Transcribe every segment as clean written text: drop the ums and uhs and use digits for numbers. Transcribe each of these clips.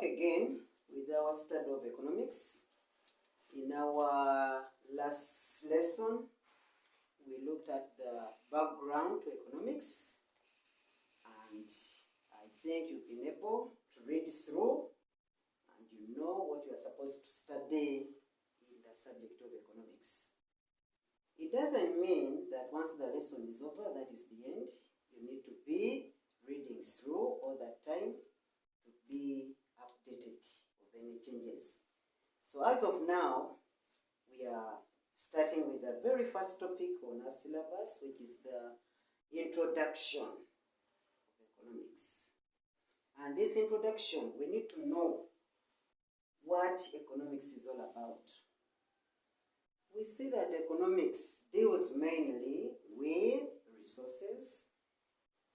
Again with our study of economics. In our last lesson, we looked at the background to economics, and I think you've been able to read through and you know what you are supposed to study in the subject of economics. It doesn't mean that once the lesson is over, that is the end. You need to be reading through all that time to be updated of any changes. So as of now, we are starting with the very first topic on our syllabus, which is the introduction of economics. And this introduction, we need to know what economics is all about. We see that economics deals mainly with resources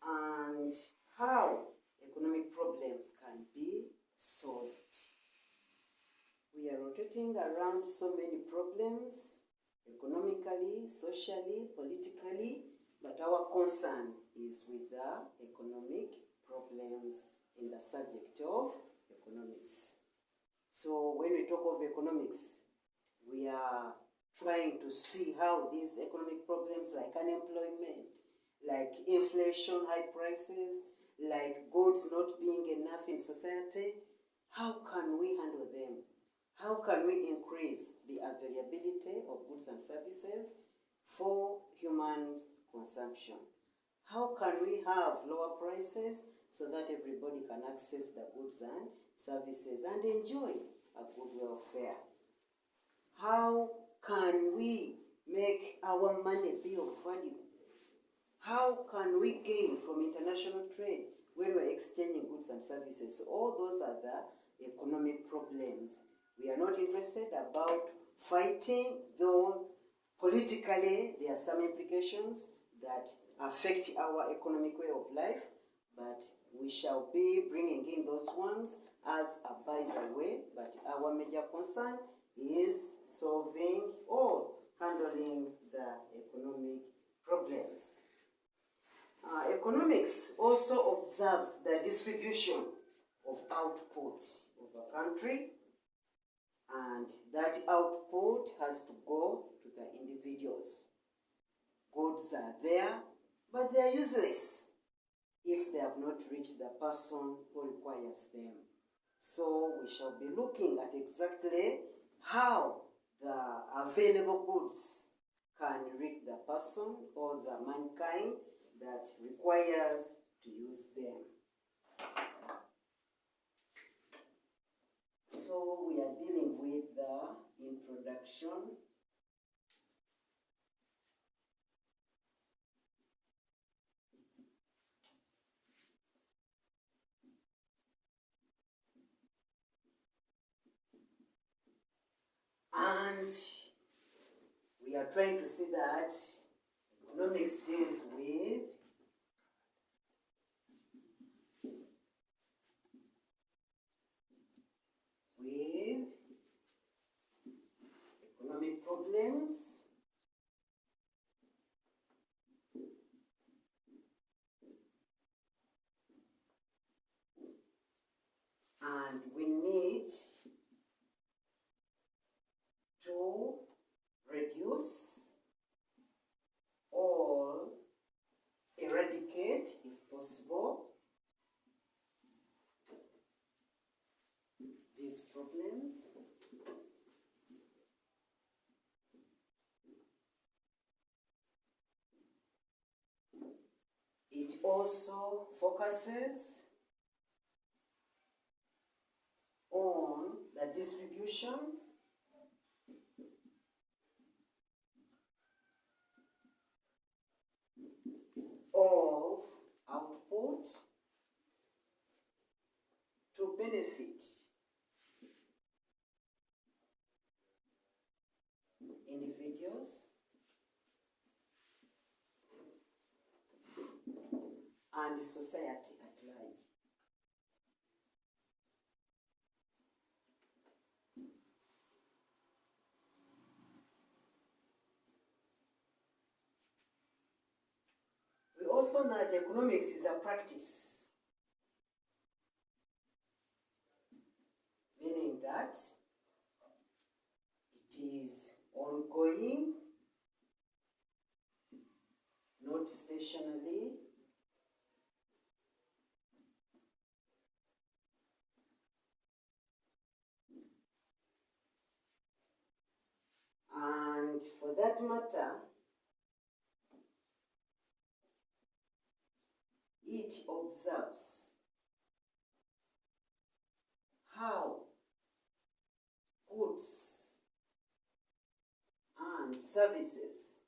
and how economic problems can be solved. We are rotating around so many problems, economically, socially, politically, but our concern is with the economic problems in the subject of economics. So when we talk of economics, we are trying to see how these economic problems like unemployment, like inflation, high prices, like goods not being enough in society, how can we handle them? How can we increase the availability of goods and services for human consumption? How can we have lower prices so that everybody can access the goods and services and enjoy a good welfare? How can we make our money be of value? How can we gain from international trade when we're exchanging goods and services? So all those are the economic problems. We are not interested about fighting, though politically there are some implications that affect our economic way of life, but we shall be bringing in those ones as a by the way, but our major concern is solving or handling the economic problems. Economics also observes the distribution of output of a country, and that output has to go to the individuals. Goods are there, but they are useless if they have not reached the person who requires them. So we shall be looking at exactly how the available goods can reach the person or the mankind that requires to use them. So we are dealing with the introduction. And we are trying to see that economics deals with economic problems and we need to reduce or eradicate, if possible, these problems. It also focuses on the distribution of output to benefit individuals and society at large. We also know that economics is a practice. that it is ongoing, not stationary, and for that matter, it observes how goods and services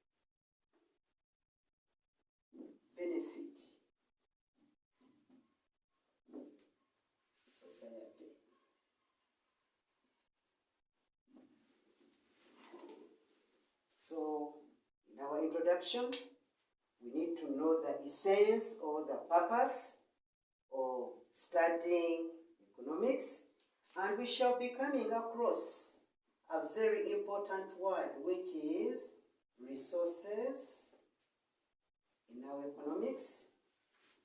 benefit society. So, in our introduction, we need to know the essence or the purpose of studying economics, and we shall be coming across a very important word, which is resources in our economics,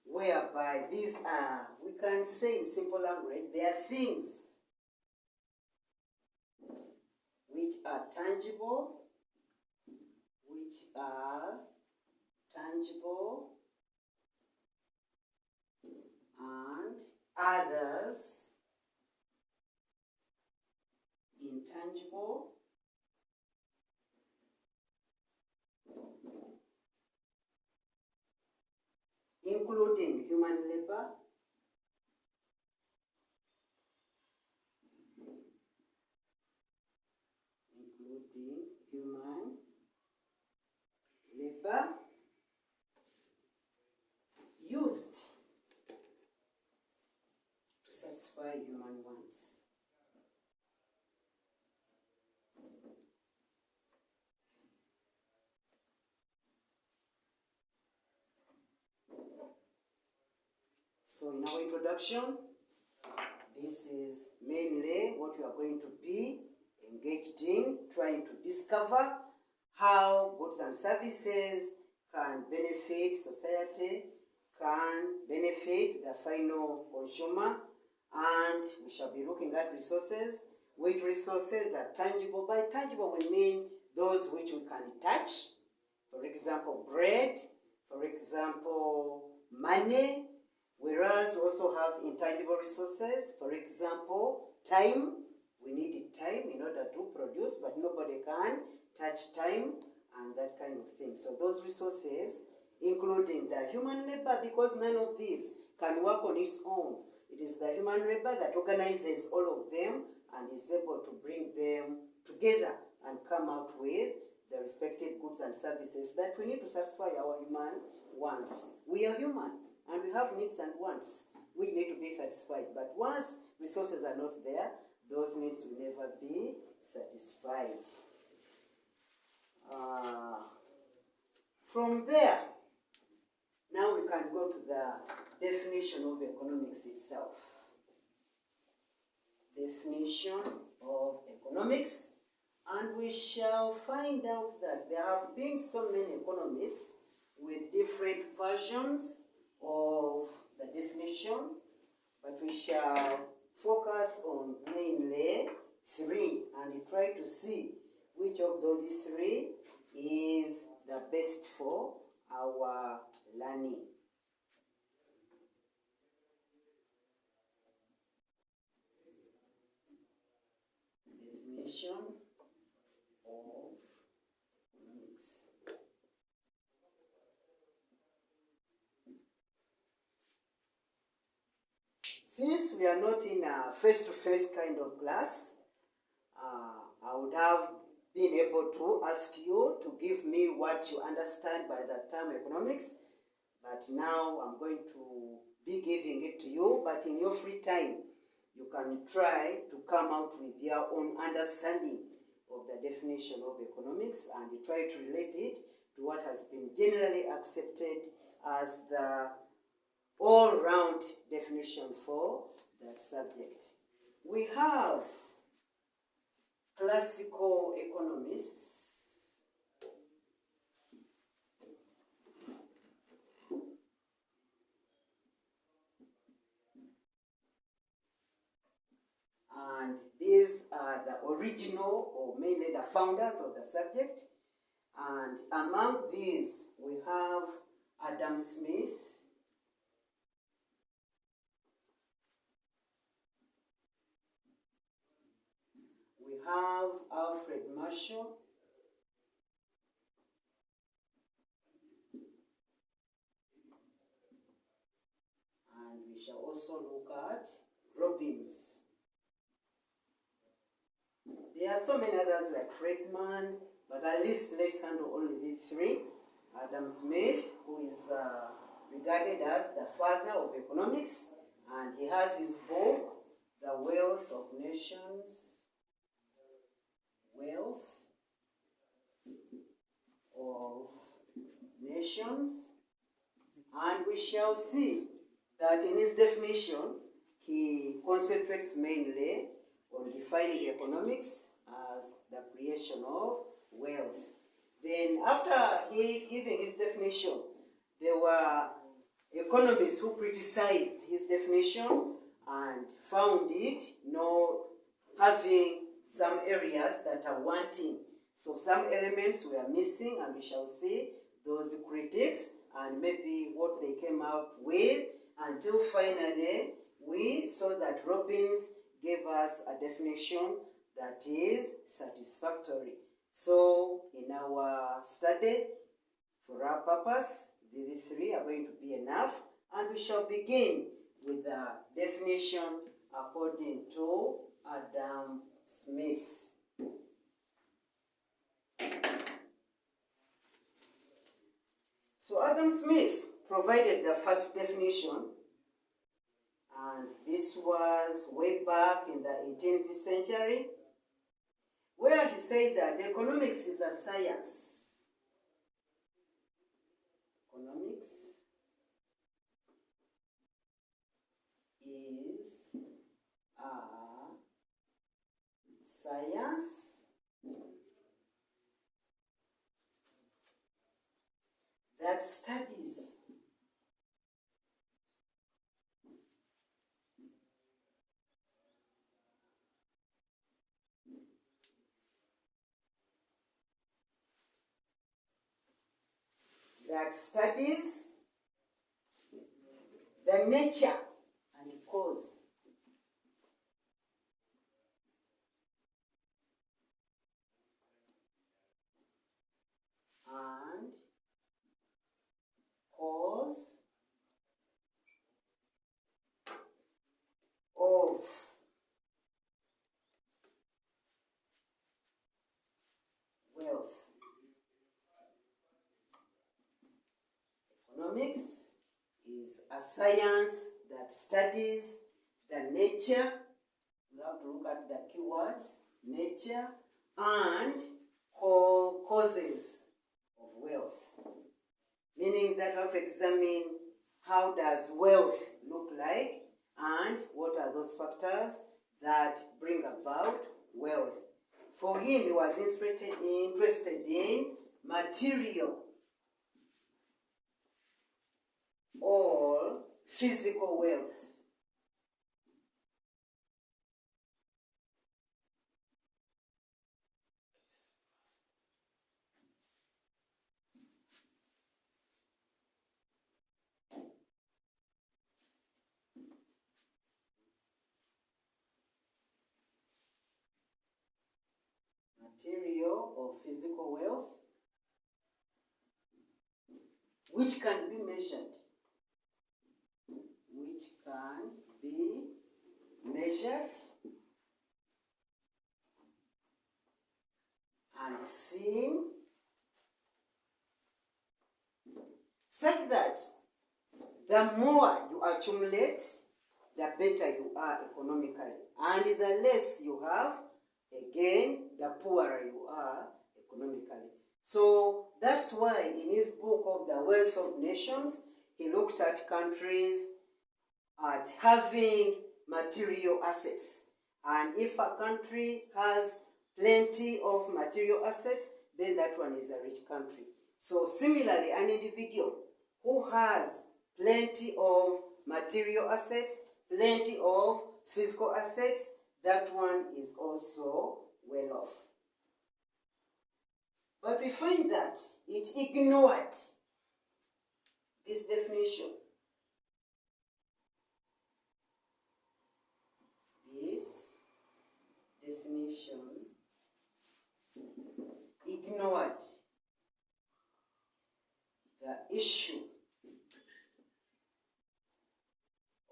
whereby these are, we can say in simple language, they are things which are tangible, and others intangible, including human labor, used to satisfy human wants. So in our introduction, this is mainly what we are going to be engaged in, trying to discover how goods and services can benefit society, can benefit the final consumer, and we shall be looking at resources, which resources are tangible. By tangible, we mean those which we can touch, for example, bread, for example, money, whereas we also have intangible resources, for example, time. We need time in order to produce, but nobody can touch time and that kind of thing. So those resources, including the human labor, because none of these can work on its own. It is the human labor that organizes all of them and is able to bring them together and come out with the respective goods and services that we need to satisfy our human wants. We are human and we have needs and wants which need to be satisfied. But once resources are not there, those needs will never be satisfied. From there, now we can go to the definition of economics itself. Definition of economics, and we shall find out that there have been so many economists with different versions of the definition, but we shall focus on mainly three and try to see which of those three is the best for our learning. Definition of economics. Since we are not in a face-to-face kind of class, I would have been able to ask you to give me what you understand by the term economics, but now I'm going to be giving it to you, but in your free time, you can try to come out with your own understanding of the definition of economics and try to relate it to what has been generally accepted as the all-round definition for that subject. We have classical economists and these are the original or mainly the founders of the subject. And among these we have Adam Smith, we have Alfred Marshall, and we shall also look at Robbins. There are so many others like Friedman, but at least let's handle only the three. Adam Smith, who is regarded as the father of economics, and he has his book, The Wealth of Nations. Wealth of Nations. And we shall see that in his definition, he concentrates mainly on defining economics as the creation of wealth. Then after he giving his definition, there were economists who criticized his definition and found it having some areas that are wanting. So some elements were missing, and we shall see those critics and maybe what they came up with, until finally we saw that Robbins gave us a definition that is satisfactory. So in our study, for our purpose, the three are going to be enough, and we shall begin with the definition according to Adam Smith. So Adam Smith provided the first definition, and this was way back in the 18th century, where he said that economics is a science. Economics is a science that studies the nature and cause and cause of wealth. Economics is a science that studies the nature. We have to look at the keywords: nature and causes of wealth. Meaning that we have to examine how does wealth look like and what are those factors that bring about wealth. For him, he was interested in material or physical wealth. Material or physical wealth, which can be measured. And seen, such that the more you accumulate, the better you are economically, and the less you have, again, the poorer you are economically. So that's why in his book of The Wealth of Nations, he looked at countries at having material assets. And if a country has plenty of material assets, then that one is a rich country. So similarly, an individual who has plenty of material assets, plenty of physical assets, that one is also well off. But we find that it ignored this definition. This definition ignored the issue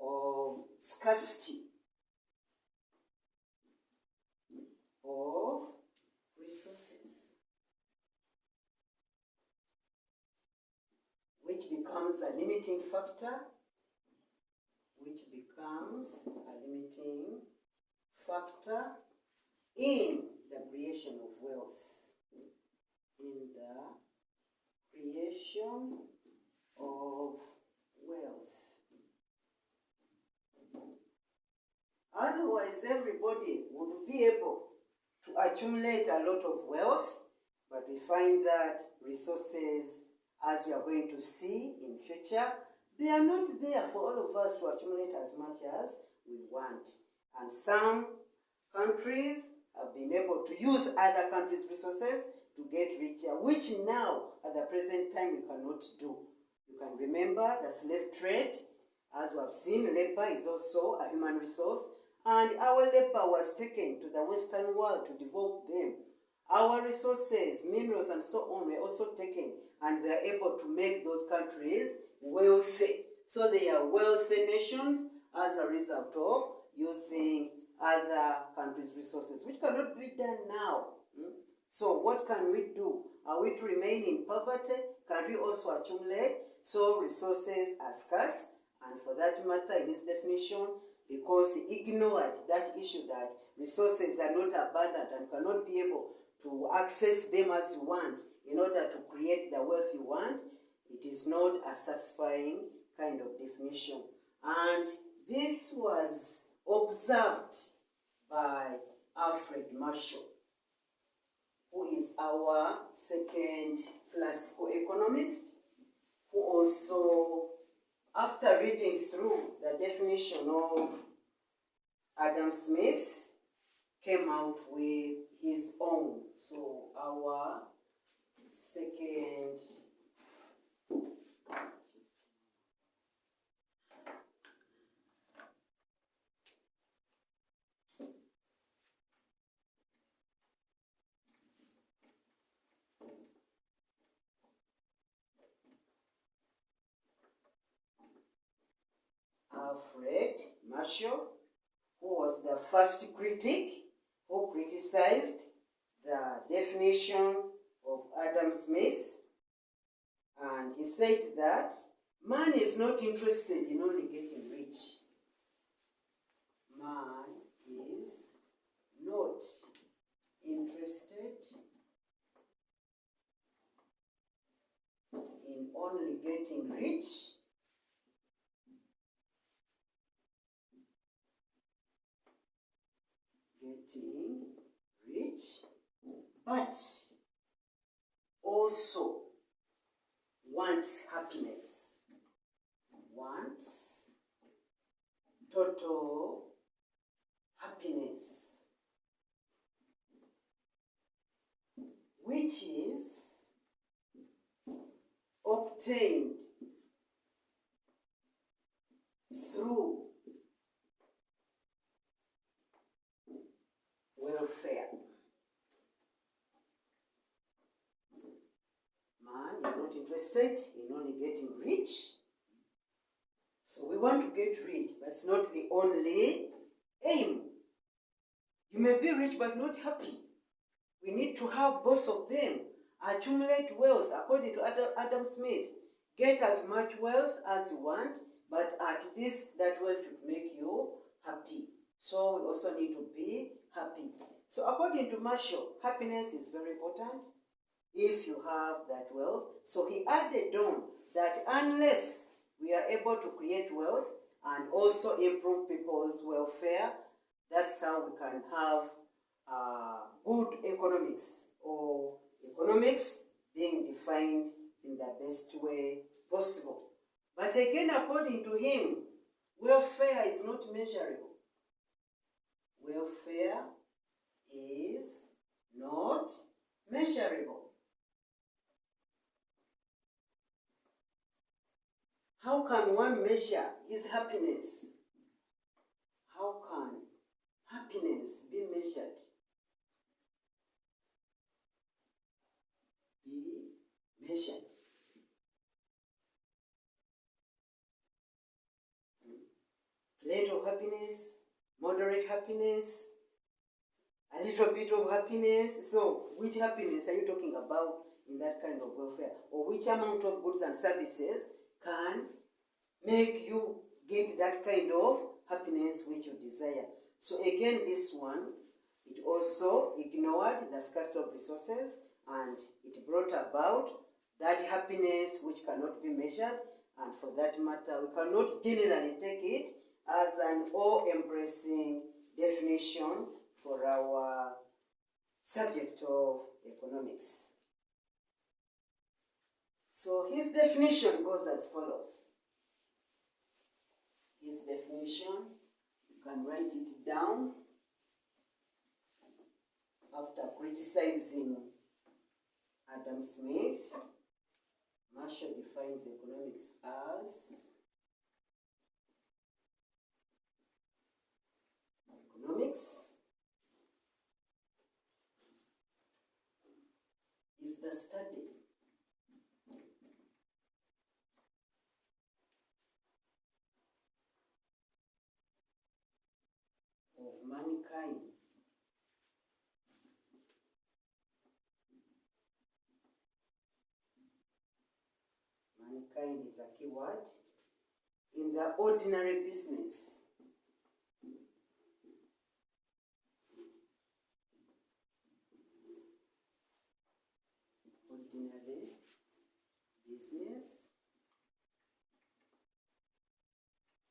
of scarcity of resources, which becomes a limiting factor, in the creation of wealth. Otherwise, everybody would be able to accumulate a lot of wealth, but we find that resources, as we are going to see in future, they are not there for all of us to accumulate as much as we want. And some countries have been able to use other countries' resources to get richer, which now, at the present time, we cannot do. You can remember the slave trade. As we have seen, labor is also a human resource, and our labor was taken to the Western world to develop them. Our resources, minerals, and so on were also taken, and they are able to make those countries wealthy. So they are wealthy nations as a result of using other countries' resources, which cannot be done now. So what can we do? Are we to remain in poverty? Can we also accumulate? So resources are scarce, and for that matter, in his definition, because he ignored that issue that resources are not abundant and cannot be able to access them as you want in order to create the wealth you want, it is not a satisfying kind of definition. And this was observed by Alfred Marshall, who is our second classical economist, who also, after reading through the definition of Adam Smith, came out with his own. So our second Alfred Marshall, who was the first critic who criticized the definition of Adam Smith, and he said that man is not interested in only getting rich. Man is not interested in only getting rich, but also wants happiness, wants total happiness, which is obtained through welfare. Man is not interested in only getting rich. So we want to get rich, but it's not the only aim. You may be rich but not happy. We need to have both of them. Accumulate wealth according to Adam Smith. Get as much wealth as you want, but at least that wealth should make you happy. So we also need to be happy. So according to Marshall, happiness is very important if you have that wealth. So he added on that unless we are able to create wealth and also improve people's welfare, that's how we can have good economics, or economics being defined in the best way possible. But again, according to him, welfare is not measurable. Welfare welfare is not measurable. How can one measure his happiness? How can happiness be measured? Be measured. Plenty of happiness, moderate happiness, a little bit of happiness. So, which happiness are you talking about in that kind of welfare? Or which amount of goods and services can make you get that kind of happiness which you desire? So again, this one, it also ignored the scarcity of resources, and it brought about that happiness which cannot be measured, and for that matter, we cannot generally take it as an all-embracing definition for our subject of economics. So his definition goes as follows. His definition, you can write it down after criticizing Adam Smith. Marshall defines economics as economics is the study of mankind mankind is a keyword in the ordinary business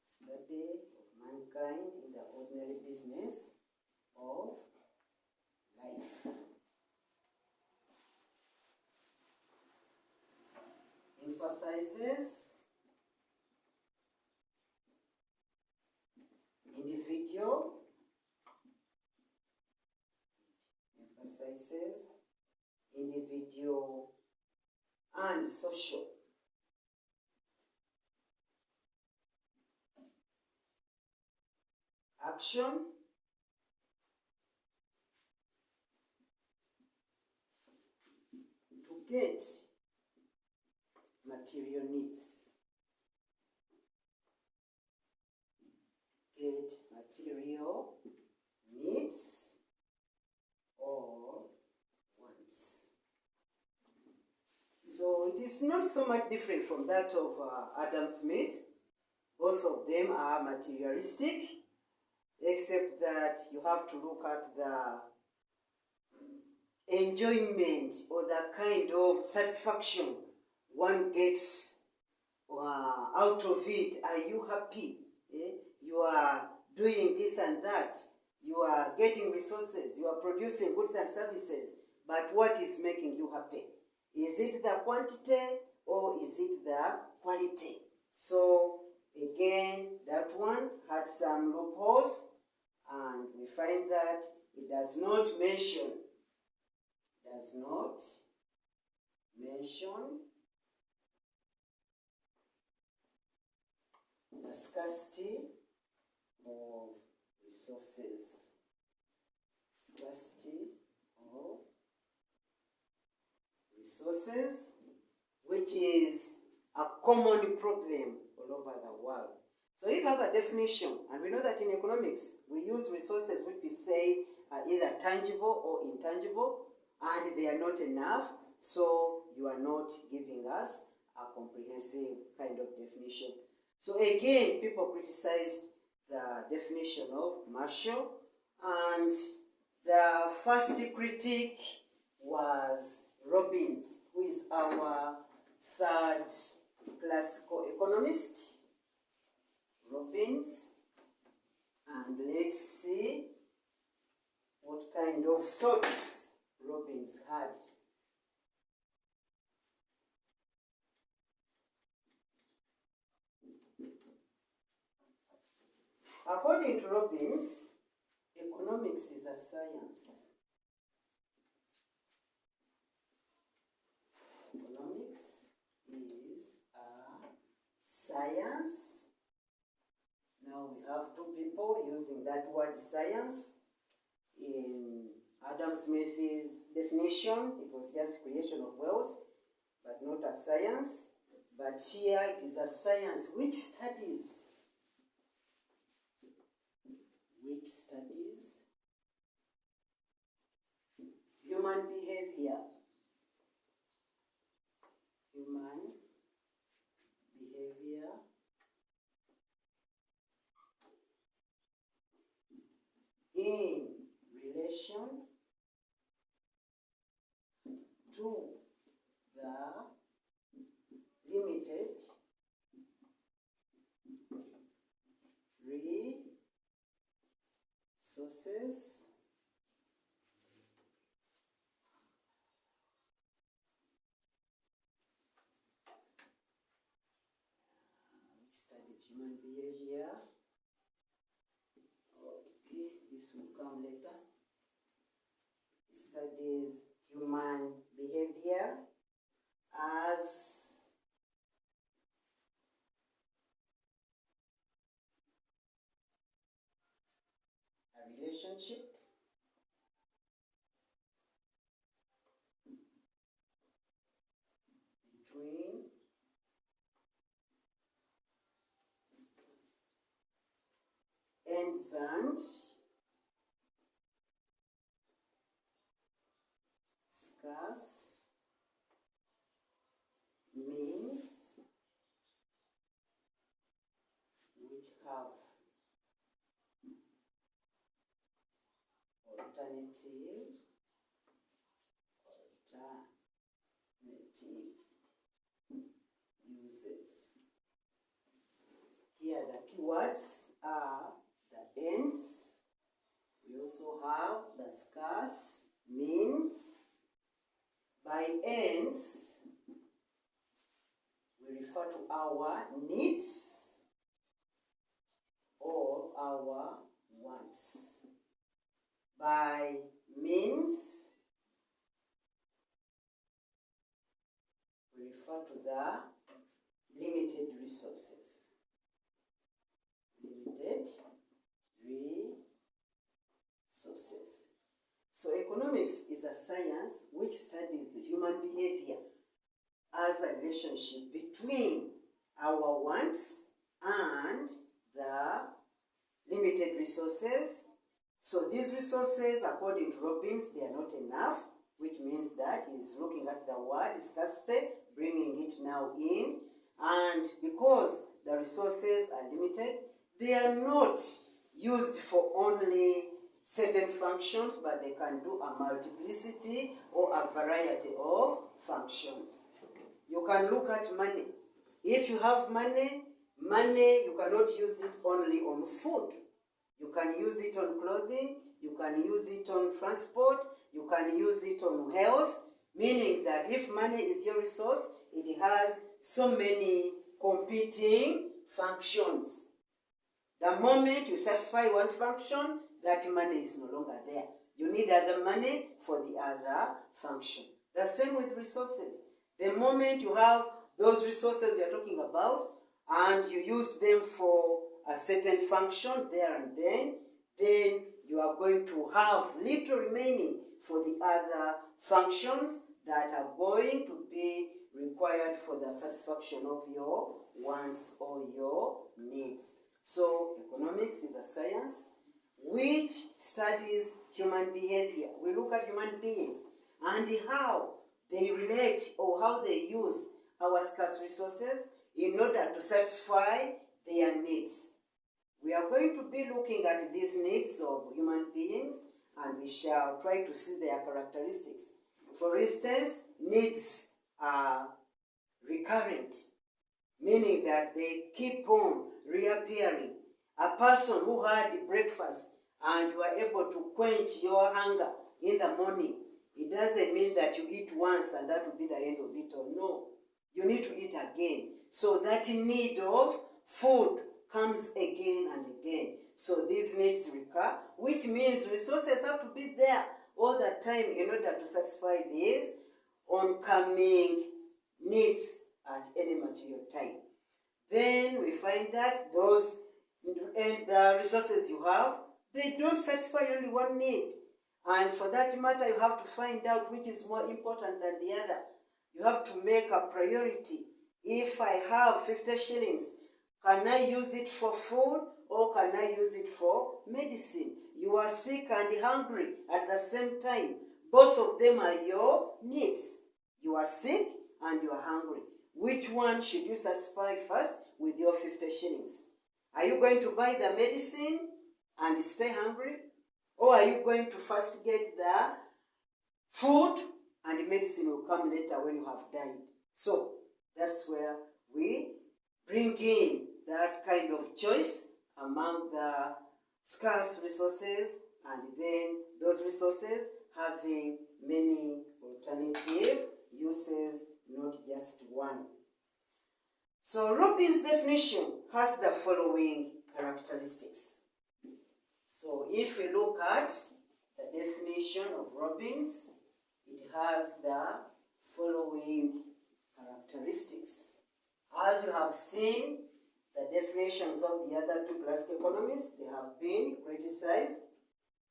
study of mankind in the ordinary business of life. Emphasizes individual, and social. Action to get material needs. Get material needs or wants. So it is not so much different from that of Adam Smith. Both of them are materialistic, except that you have to look at the enjoyment or the kind of satisfaction one gets out of it. Are you happy? You are doing this and that. You are getting resources. You are producing goods and services. But what is making you happy? Is it the quantity or is it the quality? So again, that one had some loopholes, and we find that it does not mention the scarcity of resources. Scarcity of resources, which is a common problem all over the world. So if you have a definition, and we know that in economics, we use resources which we say are either tangible or intangible, and they are not enough, so you are not giving us a comprehensive kind of definition. So again, people criticized the definition of Marshall, and the first critic was Robbins, who is our third classical economist. Robbins, and let's see what kind of thoughts Robbins had. According to Robbins, Economics is a science. Economics is a science. Now we have two people using that word science. In Adam Smith's definition, it was just creation of wealth, but not a science. But here it is a science which studies human behavior. Human behavior in relation to the limited resources studied human behavior. Okay, this will come later. It studies human behavior as a relationship between ends and scarce means which have alternative uses. Here the keywords are the ends. We also have the scarce means. By ends, we refer to our needs or our wants. By means, we refer to the limited resources. Limited resources. So economics is a science which studies human behavior as a relationship between our wants and the limited resources. So these resources, according to Robbins, they are not enough, which means that he's looking at the word scarcity, bringing it now in. And because the resources are limited, they are not used for only certain functions, but they can do a multiplicity or a variety of functions. You can look at money. If you have money, you cannot use it only on food. You can use it on clothing, you can use it on transport, you can use it on health, meaning that if money is your resource, it has so many competing functions. The moment you satisfy one function, that money is no longer there. You need other money for the other function. The same with resources. The moment you have those resources we are talking about, and you use them for a certain function there and then you are going to have little remaining for the other functions that are going to be required for the satisfaction of your wants or your needs. So economics is a science which studies human behavior. We look at human beings and how they relate or how they use our scarce resources in order to satisfy their needs. We are going to be looking at these needs of human beings, and we shall try to see their characteristics. For instance, needs are recurrent, meaning that they keep on reappearing. A person who had breakfast and you are able to quench your hunger in the morning, it doesn't mean that you eat once and that will be the end of it all. No, you need to eat again. So that need of food comes again and again. So these needs recur, which means resources have to be there all the time in order to satisfy these oncoming needs at any material time. Then we find that those and the resources you have, they don't satisfy only one need. And for that matter, you have to find out which is more important than the other. You have to make a priority. If I have 50 shillings, can I use it for food or can I use it for medicine? You are sick and hungry at the same time. Both of them are your needs. You are sick and you are hungry. Which one should you satisfy first with your 50 shillings? Are you going to buy the medicine and stay hungry? Or are you going to first get the food and the medicine will come later when you have died? So that's where we bring in that kind of choice among the scarce resources, and then those resources having many alternative uses, not just one. So Robin's definition has the following characteristics. So if we look at the definition of Robin's, it has the following characteristics. As you have seen, the definitions of the other two classical economists, they have been criticized.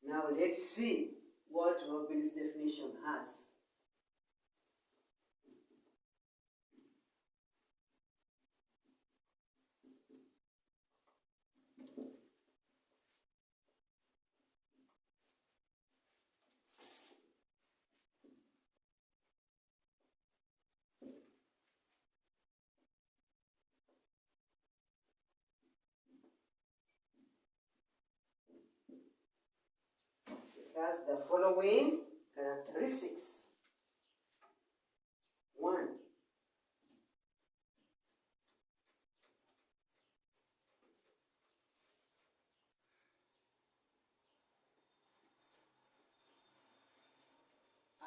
Now let's see what Robin's definition has. Has the following characteristics. 1.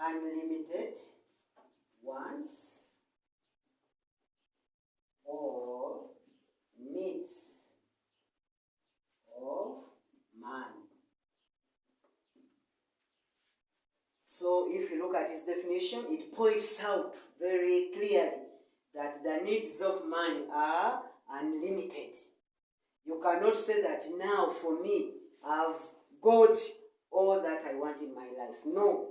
Unlimited wants or needs of man. So if you look at his definition, it points out very clearly that the needs of man are unlimited. You cannot say that now for me, I've got all that I want in my life. No.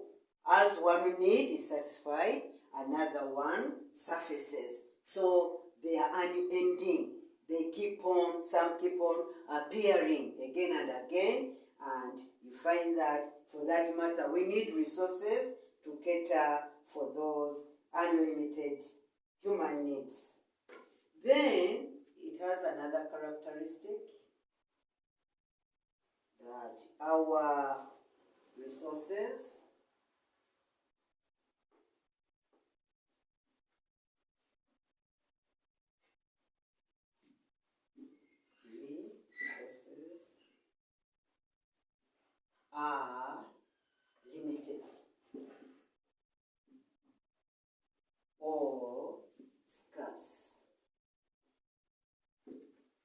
As one need is satisfied, another one surfaces. So they are unending. They keep on, some keep on appearing again and again, and you find that for that matter, we need resources to cater for those unlimited human needs. Then it has another characteristic, that our resources are limited or scarce.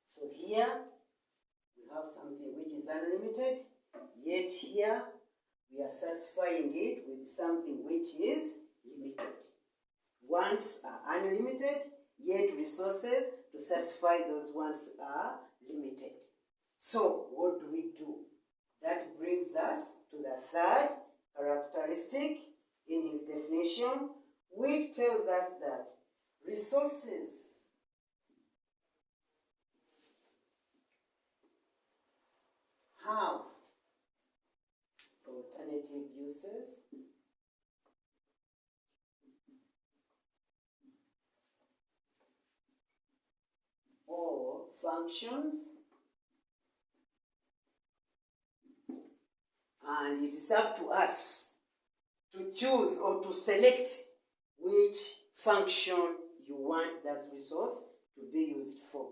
So here we have something which is unlimited, yet here we are satisfying it with something which is limited. Wants are unlimited, yet resources to satisfy those wants are limited. So what do we do? That brings us to the third characteristic in his definition, which tells us that resources have alternative uses or functions, and it is up to us to choose or to select which function you want that resource to be used for.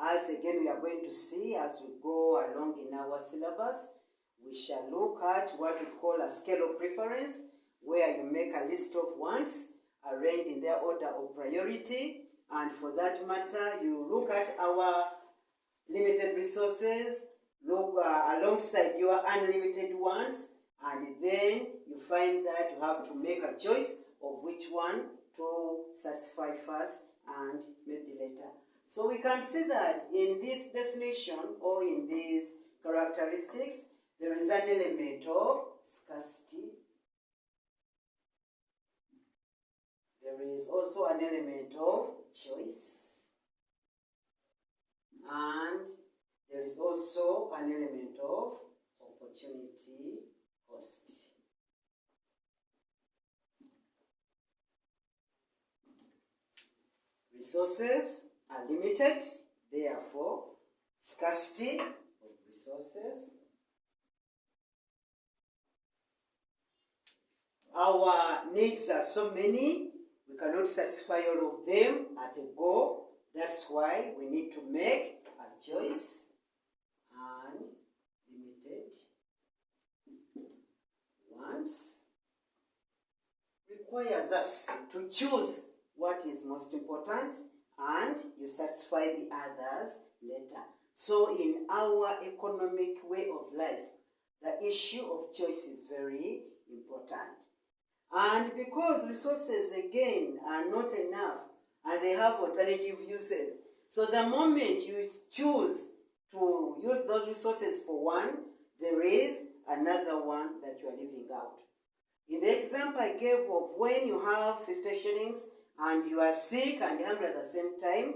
As again we are going to see as we go along in our syllabus, we shall look at what we call a scale of preference, where you make a list of wants arranged in their order of priority, and for that matter you look at our limited resources, look alongside your unlimited ones, and then you find that you have to make a choice of which one to satisfy first and maybe later. So we can see that in this definition or in these characteristics, there is an element of scarcity. There is also an element of choice. And there is also an element of opportunity cost. Resources are limited, therefore, scarcity of resources. Our needs are so many, we cannot satisfy all of them at a go. That's why we need to make a choice. And limited wants requires us to choose what is most important, and you satisfy the others later. So in our economic way of life, the issue of choice is very important. And because resources, again, are not enough, and they have alternative uses, so the moment you choose to use those resources for one, there is another one that you are leaving out. In the example I gave of when you have 50 shillings and you are sick and hungry at the same time,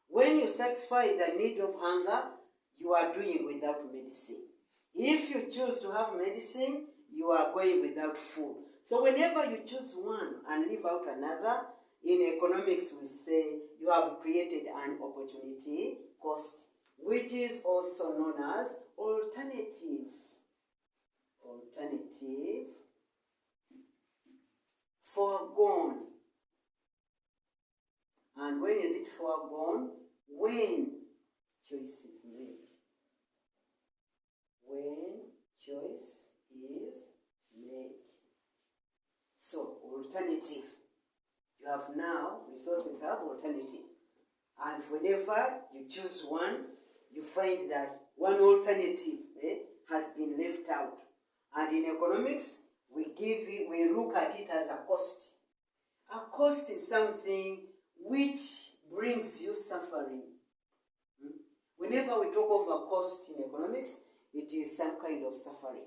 when you satisfy the need of hunger, you are doing without medicine. If you choose to have medicine, you are going without food. So whenever you choose one and leave out another, in economics we say you have created an opportunity cost, which is also known as alternative. Alternative foregone. And when is it foregone? When choice is made. When choice is made. So, alternative. You have now, resources have alternative. And whenever you choose one, you find that one alternative has been left out. And in economics, we look at it as a cost. A cost is something which brings you suffering. Whenever we talk of a cost in economics, it is some kind of suffering.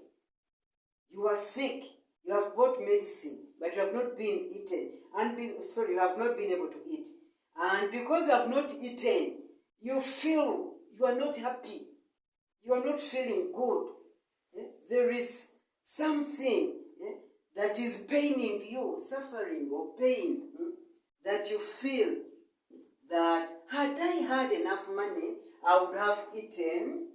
You are sick, you have bought medicine, but you have not been eaten, you have not been able to eat. And because you have not eaten, you feel you are not happy. You are not feeling good. There is something that is paining you, suffering or pain, that you feel that had I had enough money, I would have eaten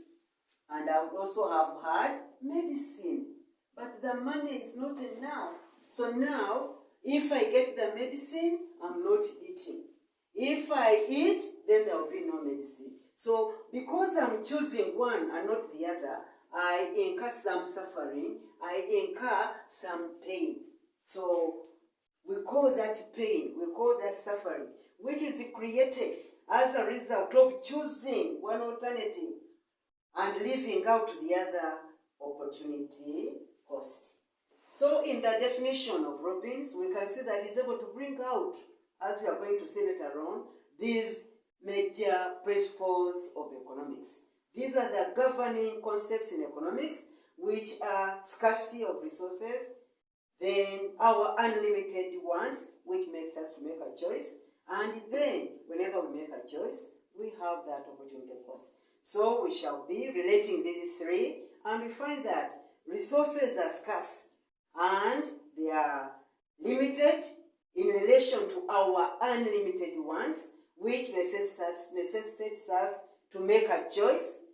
and I would also have had medicine. But the money is not enough. So now, if I get the medicine, I'm not eating. If I eat, then there will be no medicine. So because I'm choosing one and not the other, I incur some suffering, I incur some pain. So we call that pain, we call that suffering, which is created as a result of choosing one alternative and leaving out the other opportunity cost. So in the definition of Robbins, we can see that he's able to bring out, as we are going to see later on, these major principles of economics. These are the governing concepts in economics, which are scarcity of resources, then our unlimited ones, which makes us to make a choice, and then whenever we make a choice, we have that opportunity cost. So we shall be relating these three, and we find that resources are scarce and they are limited in relation to our unlimited ones, which necessitates us to make a choice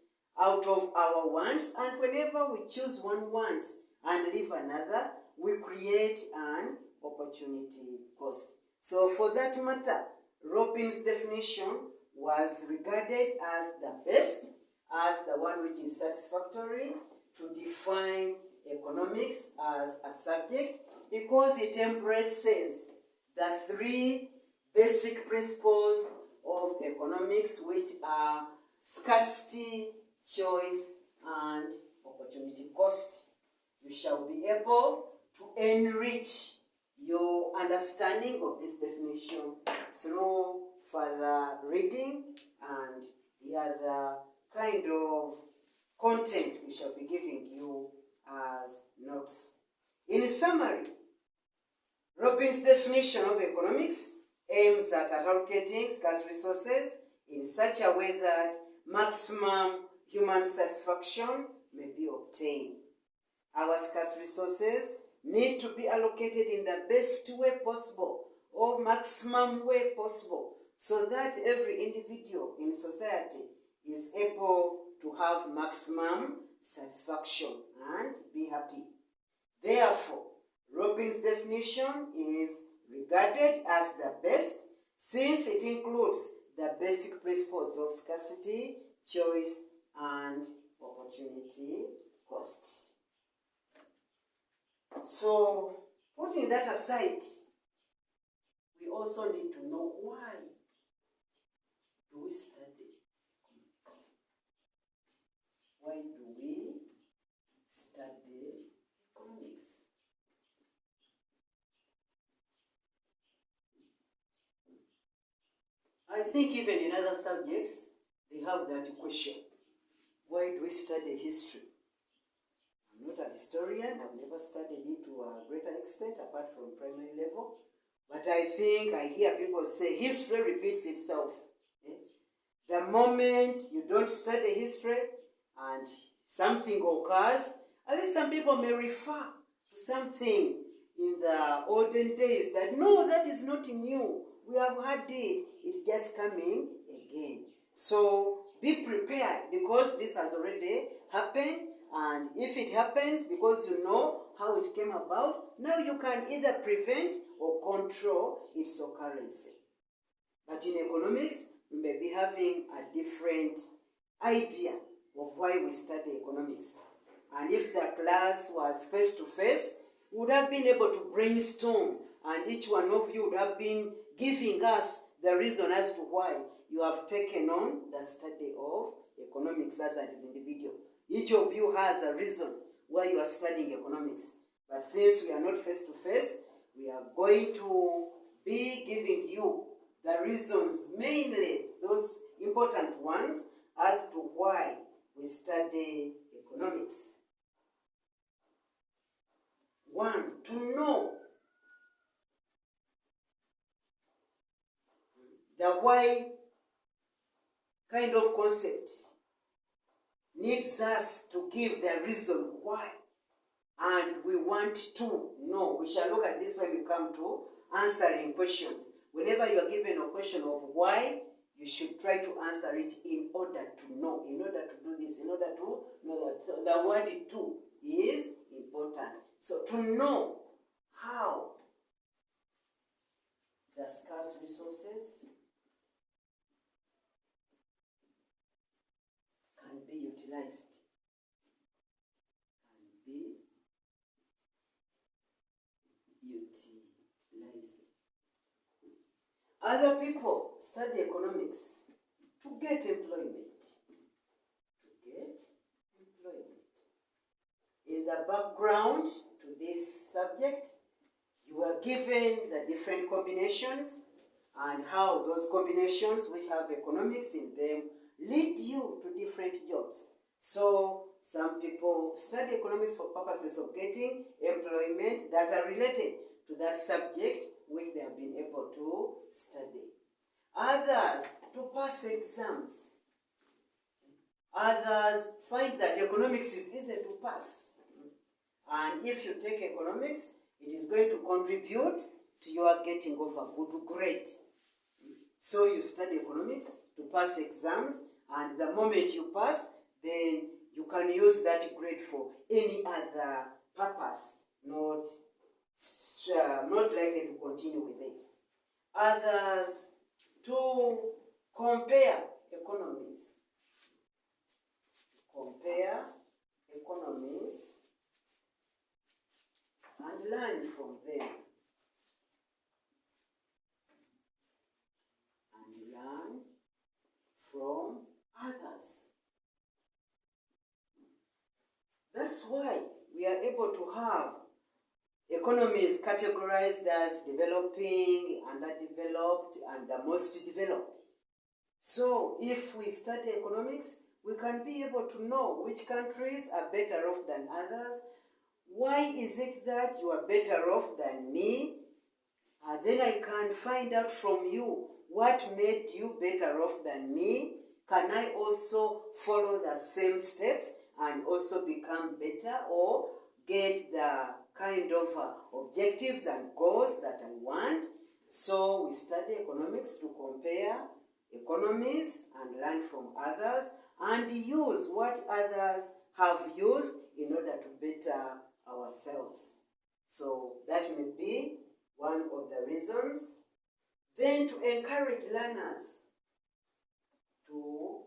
out of our wants, and whenever we choose one want and leave another, we create an opportunity cost. So for that matter, Robbins' definition was regarded as the best, as the one which is satisfactory to define economics as a subject, because it embraces the three basic principles of economics, which are scarcity, choice, and opportunity cost. You shall be able to enrich your understanding of this definition through further reading and the other kind of content we shall be giving you as notes. In summary, Robin's definition of economics aims at allocating scarce resources in such a way that maximum human satisfaction may be obtained. Our scarce resources need to be allocated in the best way possible or maximum way possible so that every individual in society is able to have maximum satisfaction and be happy. Therefore, Robin's definition is regarded as the best since it includes the basic principles of scarcity, choice, and opportunity cost. So, putting that aside, we also need to know why do we study economics? Why do we study economics? I think even in other subjects, they have that question. Why do we study history? I'm not a historian. I've never studied it to a greater extent apart from primary level. But I think I hear people say history repeats itself. The moment you don't study history and something occurs, at least some people may refer to something in the olden days that, no, that is not new. We have had it. It's just coming again. So be prepared because this has already happened. And if it happens because you know how it came about, now you can either prevent or control its occurrence. But in economics, we may be having a different idea of why we study economics. And if the class was face-to-face, we would have been able to brainstorm, and each one of you would have been giving us the reason as to why you have taken on the study of economics as an individual. Each of you has a reason why you are studying economics. But since we are not face-to-face, we are going to be giving you the reasons, mainly those important ones, as to why we study economics. One, to know the why kind of concept needs us to give the reason why. And we want to know. We shall look at this when we come to answering questions. Whenever you are given a question of why, you should try to answer it in order to know, in order to do this, in order to know that the word to is important. So to know how the scarce resources can be utilized. Other people study economics to get employment. In the background to this subject, you are given the different combinations and how those combinations which have economics in them lead you to different jobs. So some people study economics for purposes of getting employment that are related to that subject which they have been able to study. Others to pass exams. Others find that economics is easy to pass. And if you take economics, it is going to contribute to your getting of a good grade. So you study economics to pass exams, and the moment you pass, then you can use that grade for any other purpose, not likely to continue with it. Others to compare economies. Compare economies and learn from them. And learn from others. that's why we are able to have economies categorized as developing, underdeveloped, and the most developed. So if we study economics, we can be able to know which countries are better off than others. Why is it that you are better off than me? Then I can find out from you what made you better off than me. Can I also follow the same steps and also become better or get the kind of objectives and goals that I want? So we study economics to compare economies and learn from others and use what others have used in order to better ourselves. So that may be one of the reasons. Then to encourage learners, to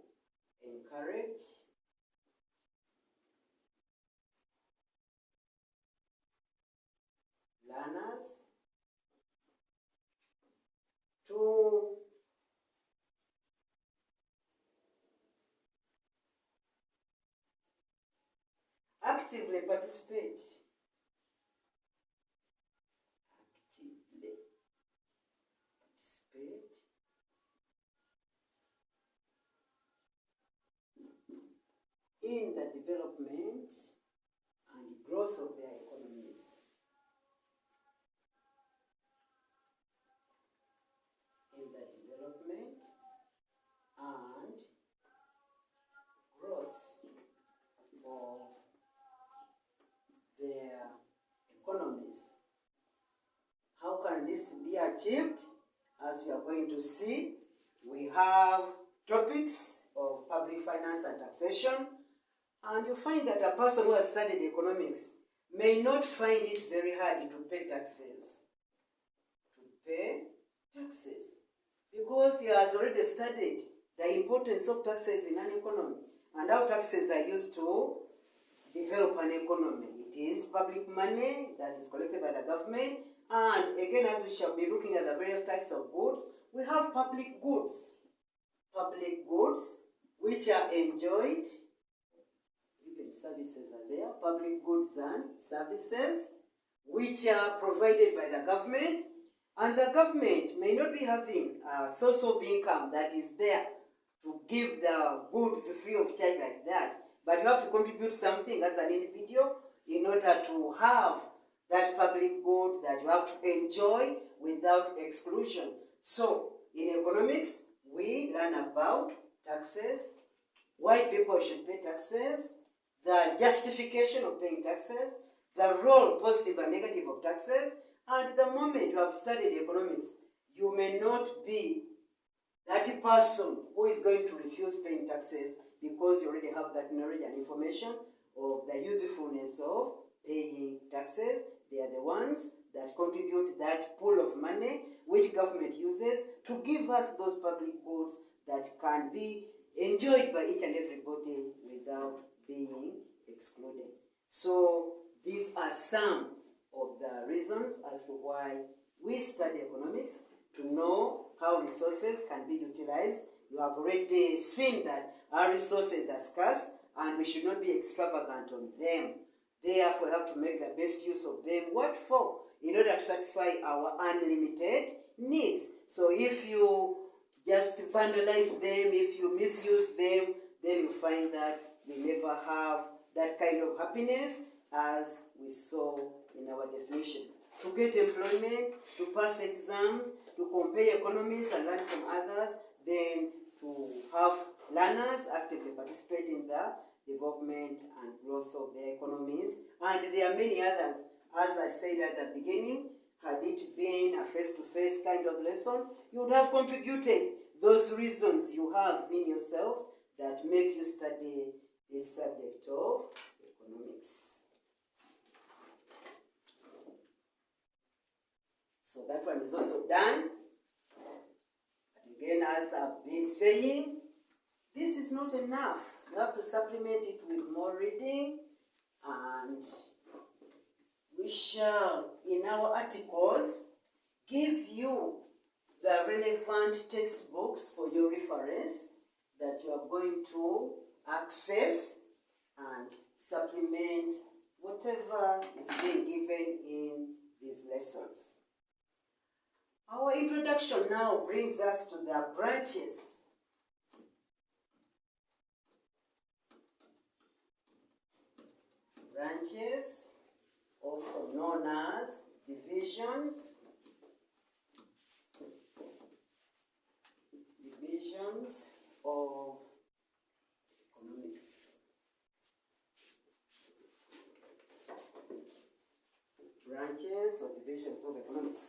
actively participate in the development and growth of their economies. In the development and growth of their economies. How can this be achieved? As we are going to see, we have topics of public finance and taxation, and you find that a person who has studied economics may not find it very hard to pay taxes. Because he has already studied the importance of taxes in an economy and how taxes are used to develop an economy. It is public money that is collected by the government, and again, as we shall be looking at the various types of goods, we have public goods. Public goods which are enjoyed, even services are there, public goods and services which are provided by the government, and the government may not be having a source of income that is there to give the goods free of charge like that, but you have to contribute something as an individual in order to have that public good that you have to enjoy without exclusion. So, in economics, we learn about taxes, why people should pay taxes, the justification of paying taxes, the role, positive and negative, of taxes, and the moment you have studied economics, you may not be that person who is going to refuse paying taxes because you already have that knowledge and information of the usefulness of paying taxes. They are the ones that contribute that pool of money which government uses to give us those public goods that can be enjoyed by each and everybody without being excluded. So these are some of the reasons as to why we study economics, to know how resources can be utilized. You have already seen that our resources are scarce and we should not be extravagant on them. Therefore, we have to make the best use of them. What for? In order to satisfy our unlimited needs. So if you just vandalize them, if you misuse them, then you find that we never have that kind of happiness as we saw in our definitions. To get employment, to pass exams, to compare economies and learn from others, then to have learners actively participate in the development and growth of their economies. And there are many others. As I said at the beginning, had it been a face-to-face kind of lesson, you would have contributed those reasons you have in yourselves that make you study this subject of economics. So that one is also done. But again, as I've been saying, this is not enough. You have to supplement it with more reading, and we shall, in our articles, give you the relevant textbooks for your reference that you are going to access and supplement whatever is being given in these lessons. Our introduction now brings us to the branches. Branches, also known as divisions. Divisions of economics. Branches or divisions of economics.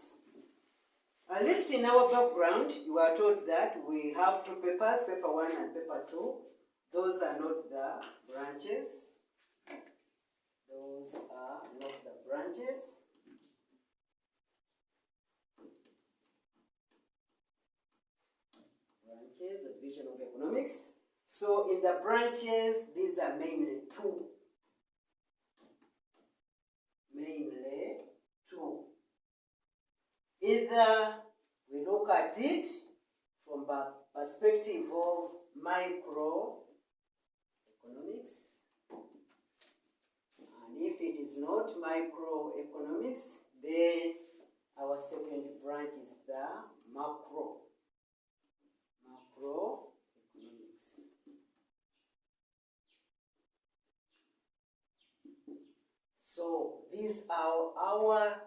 At least in our background, you are told that we have two papers, paper 1 and paper 2. Those are not the branches. Those are not the branches. Branches or division of economics. So in the branches, these are mainly two. Mainly two. Either we look at it from the perspective of microeconomics, and if it is not microeconomics, then our second branch is the macroeconomics. So these are our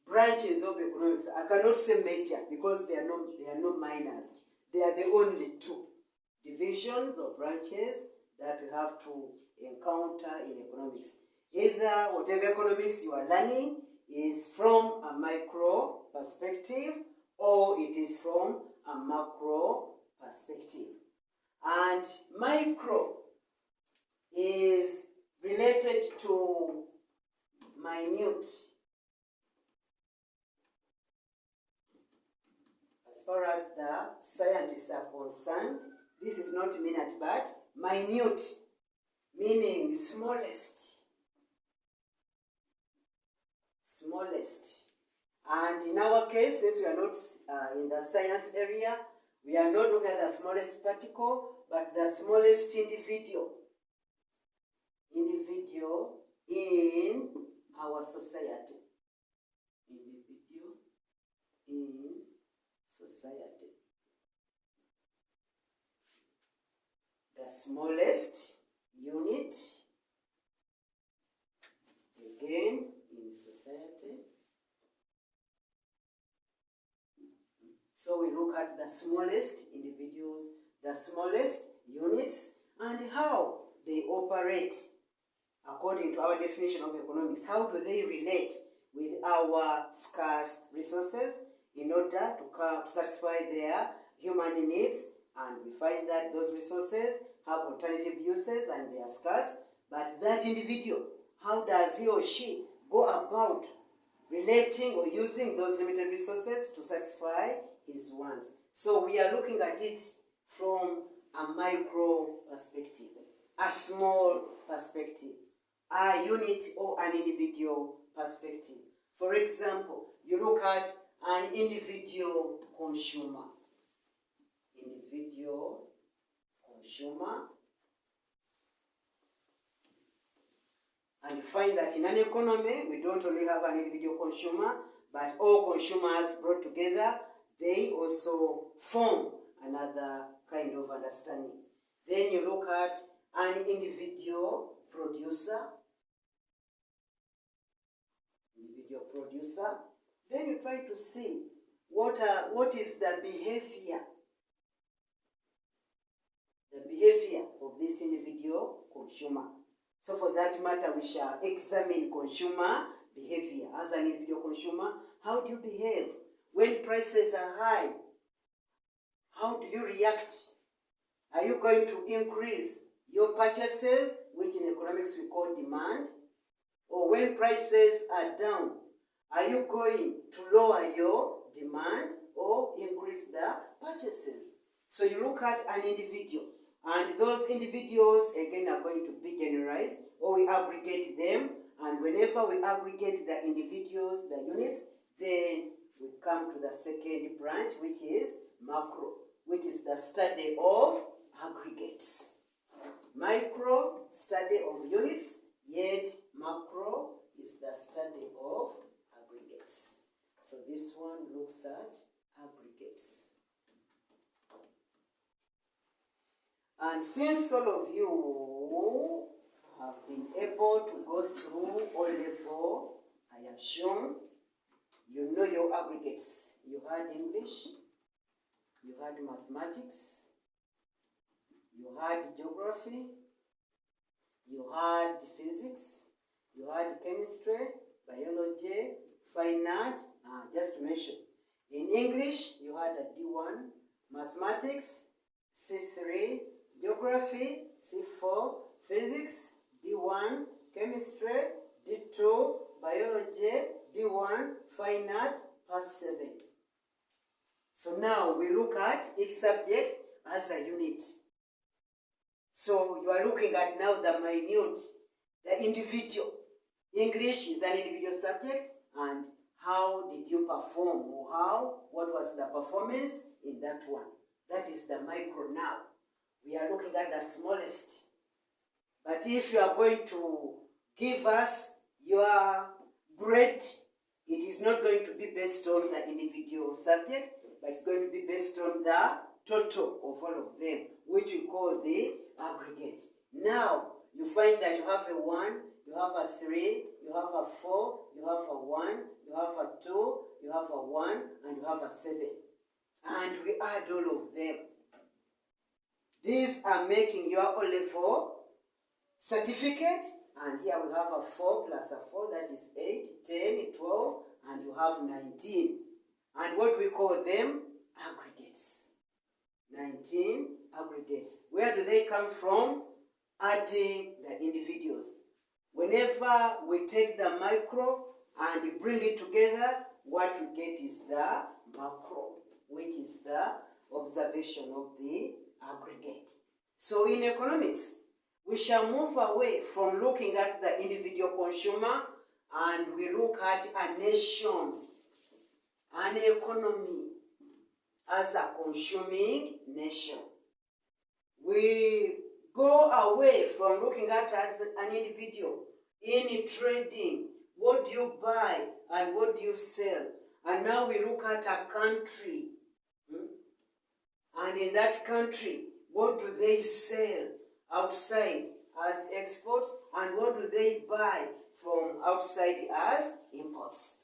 branches of economics. I cannot say major because they are no minors. They are the only two divisions or branches that we have to encounter in economics. Either whatever economics you are learning is from a micro perspective or it is from a macro perspective. And micro is related to minute. As far as the scientists are concerned, this is not minute but minute, meaning smallest. Smallest. And in our case, since we are not in the science area, we are not looking at the smallest particle, but the smallest individual. Individual in our society. Individual in society. The smallest unit, again, in society. So we look at the smallest individuals, the smallest units, and how they operate according to our definition of economics. How do they relate with our scarce resources in order to satisfy their human needs? And we find that those resources have alternative uses and they are scarce. But that individual, how does he or she go about relating or using those limited resources to satisfy his wants? So we are looking at it from a micro perspective, a small perspective, a unit or an individual perspective. For example, you look at an individual consumer. Individual consumer. And you find that in an economy, we don't only have an individual consumer, but all consumers brought together, they also form another kind of understanding. Then you look at an individual producer. Individual producer. Then you try to see what is the behavior. The behavior of this individual consumer. So for that matter, we shall examine consumer behavior. As an individual consumer, how do you behave? When prices are high, how do you react? Are you going to increase your purchases, which in economics we call demand? Or when prices are down, are you going to lower your demand or increase the purchases? So you look at an individual. And those individuals, again, are going to be generalized, or we aggregate them. And whenever we aggregate the individuals, the units, then we come to the second branch, which is macro, which is the study of aggregates. Micro, study of units, yet macro is the study of aggregates. So this one looks at aggregates. And since all of you have been able to go through all level, I assume you know your aggregates. You had English, you had mathematics, you had geography, you had physics, you had chemistry, biology, fine art, just to mention. In English, you had a D1, mathematics, C3, geography, C4, physics, D1, chemistry, D2, biology, D1, fine art, pass 7. So now we look at each subject as a unit. So you are looking at now the minute, the individual. English is an individual subject, and how did you perform, or what was the performance in that one? That is the micro now. We are looking at the smallest. But if you are going to give us your grade, it is not going to be based on the individual subject, but it's going to be based on the total of all of them, which we call the aggregate. Now, you find that you have a 1, you have a 3, you have a 4, you have a 1, you have a 2, you have a 1, and you have a 7. And we add all of them. These are making your O-level certificate, and here we have a 4 plus a 4, that is 8, 10, 12, and you have 19. And what we call them? Aggregates. 19 aggregates. Where do they come from? Adding the individuals. Whenever we take the micro and bring it together, what we get is the macro, which is the observation of the aggregate. So in economics, we shall move away from looking at the individual consumer, and we look at a nation, an economy, as a consuming nation. We go away from looking at as an individual in trading. What do you buy and what do you sell? And now we look at a country. And in that country, what do they sell outside as exports, and what do they buy from outside as imports?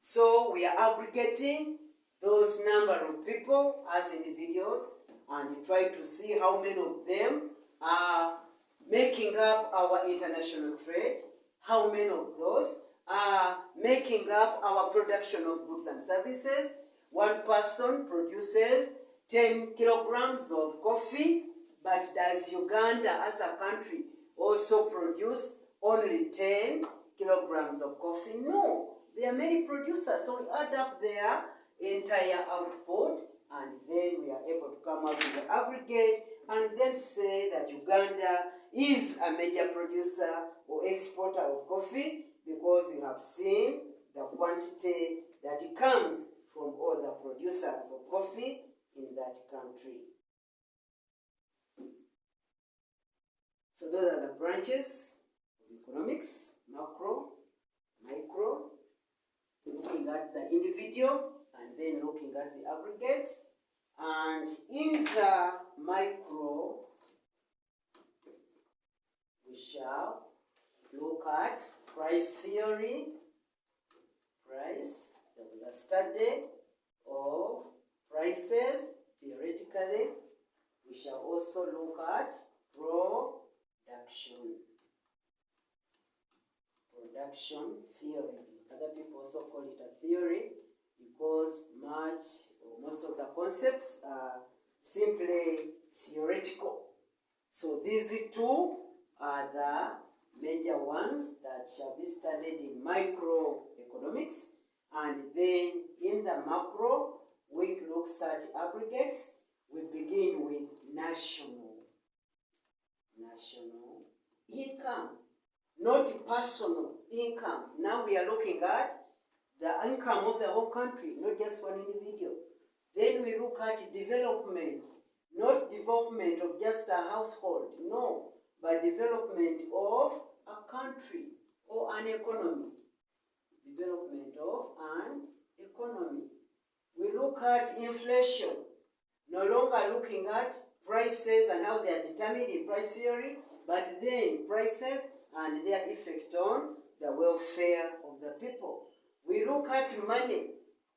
So we are aggregating those number of people as individuals, and try to see how many of them are making up our international trade, how many of those are making up our production of goods and services. One person produces 10 kilograms of coffee, but does Uganda as a country also produce only 10 kilograms of coffee? No, there are many producers, so we add up their entire output, and then we are able to come up with the aggregate, and then say that Uganda is a major producer or exporter of coffee, because we have seen the quantity that comes from all the producers of coffee in that country. So those are the branches of economics: macro, micro, looking at the individual, and then looking at the aggregate. And in the micro, we shall look at price theory, the study of prices theoretically. We shall also look at production theory. Other people also call it a theory, because most of the concepts are simply theoretical. So these two are the major ones that shall be studied in microeconomics. And then in the macro, which looks at aggregates, we begin with national income, not personal income. Now we are looking at the income of the whole country, not just one individual. Then we look at development, not development of just a household. No, but development of a country or an economy. Development of an economy. We look at inflation, no longer looking at prices and how they are determined in price theory, but then prices and their effect on the welfare of the people. We look at money,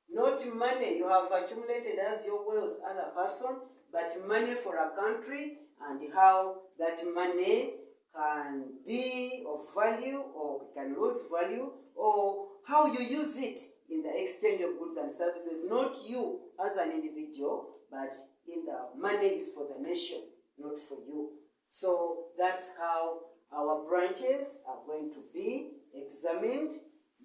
not money you have accumulated as your wealth as a person, but money for a country and how that money can be of value or can lose value, or how you use it in the exchange of goods and services, not you as an individual, but in the money is for the nation, not for you. So that's how our branches are going to be examined.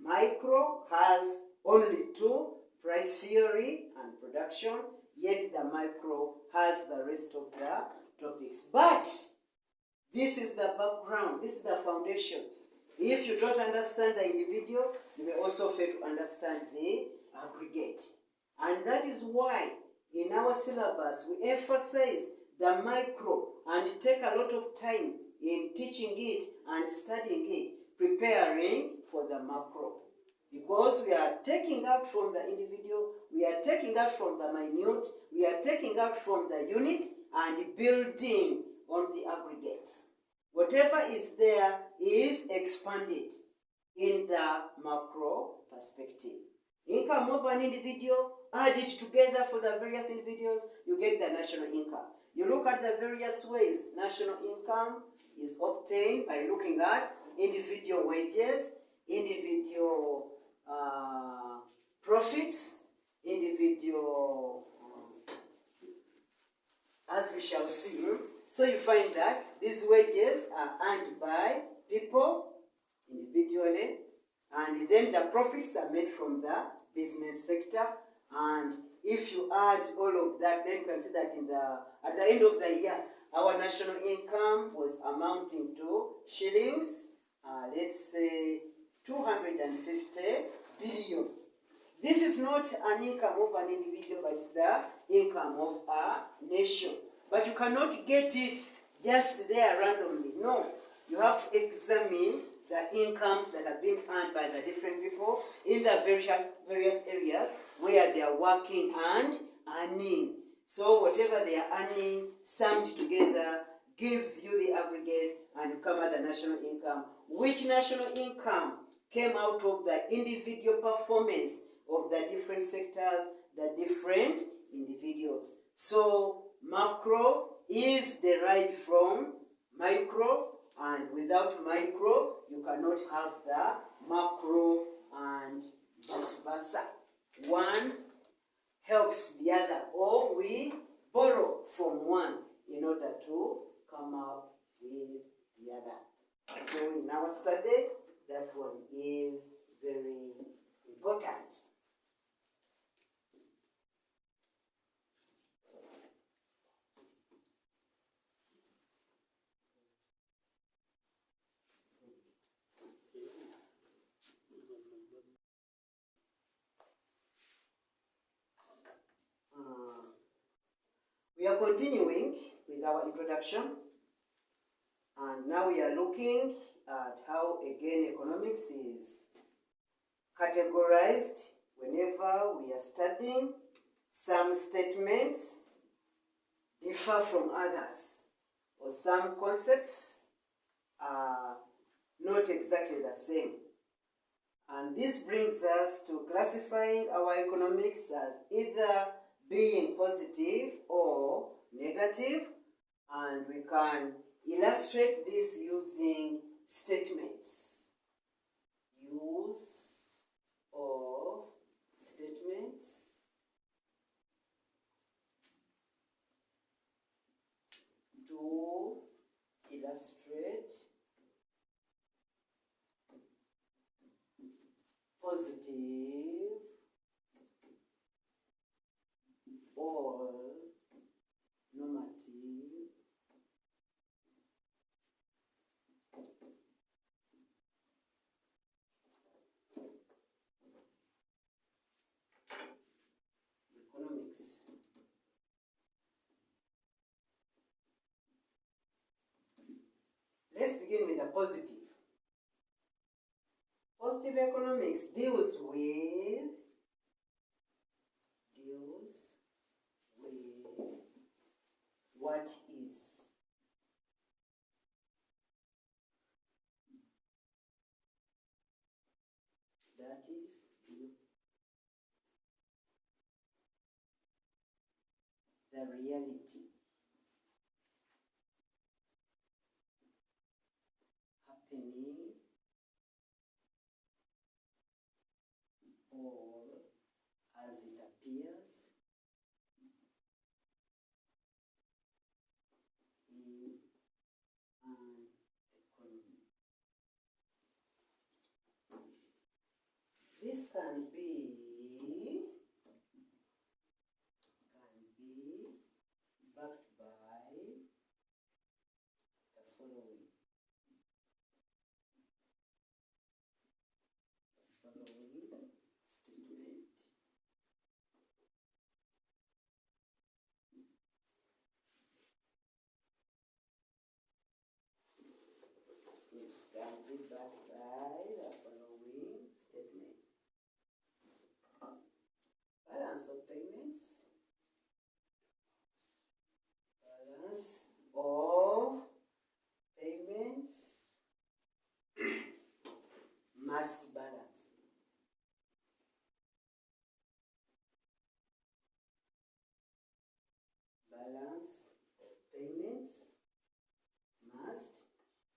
Micro has only two, price theory and production, yet the micro has the rest of the topics. But this is the background, this is the foundation. If you don't understand the individual, you may also fail to understand the aggregate. And that is why in our syllabus we emphasize the micro and take a lot of time in teaching it and studying it, preparing for the macro. Because we are taking out from the individual, we are taking out from the minute, we are taking out from the unit and building on the aggregate. Whatever is there is expanded in the macro perspective. Income of an individual, added together for the various individuals, you get the national income. You look at the various ways national income is obtained by looking at individual wages, individual profits, individual, as we shall see. So you find that these wages are earned by people individually, and then the profits are made from the business sector. And if you add all of that, then you can see that at the end of the year, our national income was amounting to shillings, let's say 250 billion. This is not an income of an individual, but it's the income of a nation. But you cannot get it just there randomly. No, you have to examine the incomes that have been earned by the different people in the various areas where they are working and earning. So whatever they are earning, summed together, gives you the aggregate and you come at the national income. Which national income came out of the individual performance of the different sectors, the different individuals. So macro is derived from micro, and without micro, you cannot have the macro, and vice versa. One helps the other, or we borrow from one in order to come up with the other. So in our study, that one is very important. We are continuing with our introduction, and now we are looking at how again economics is categorized whenever we are studying. Some statements differ from others, or some concepts are not exactly the same. And this brings us to classifying our economics as either being positive or negative, and we can illustrate this using statements. Use of statements to illustrate positive or normative economics. let's begin with the positive. Positive economics deals with what is. That is the reality happening or as it appears in an economy. This can be backed by the following statement. This can be backed by the following statement. Balance of payments. Balance of payments must balance. Balance of payments must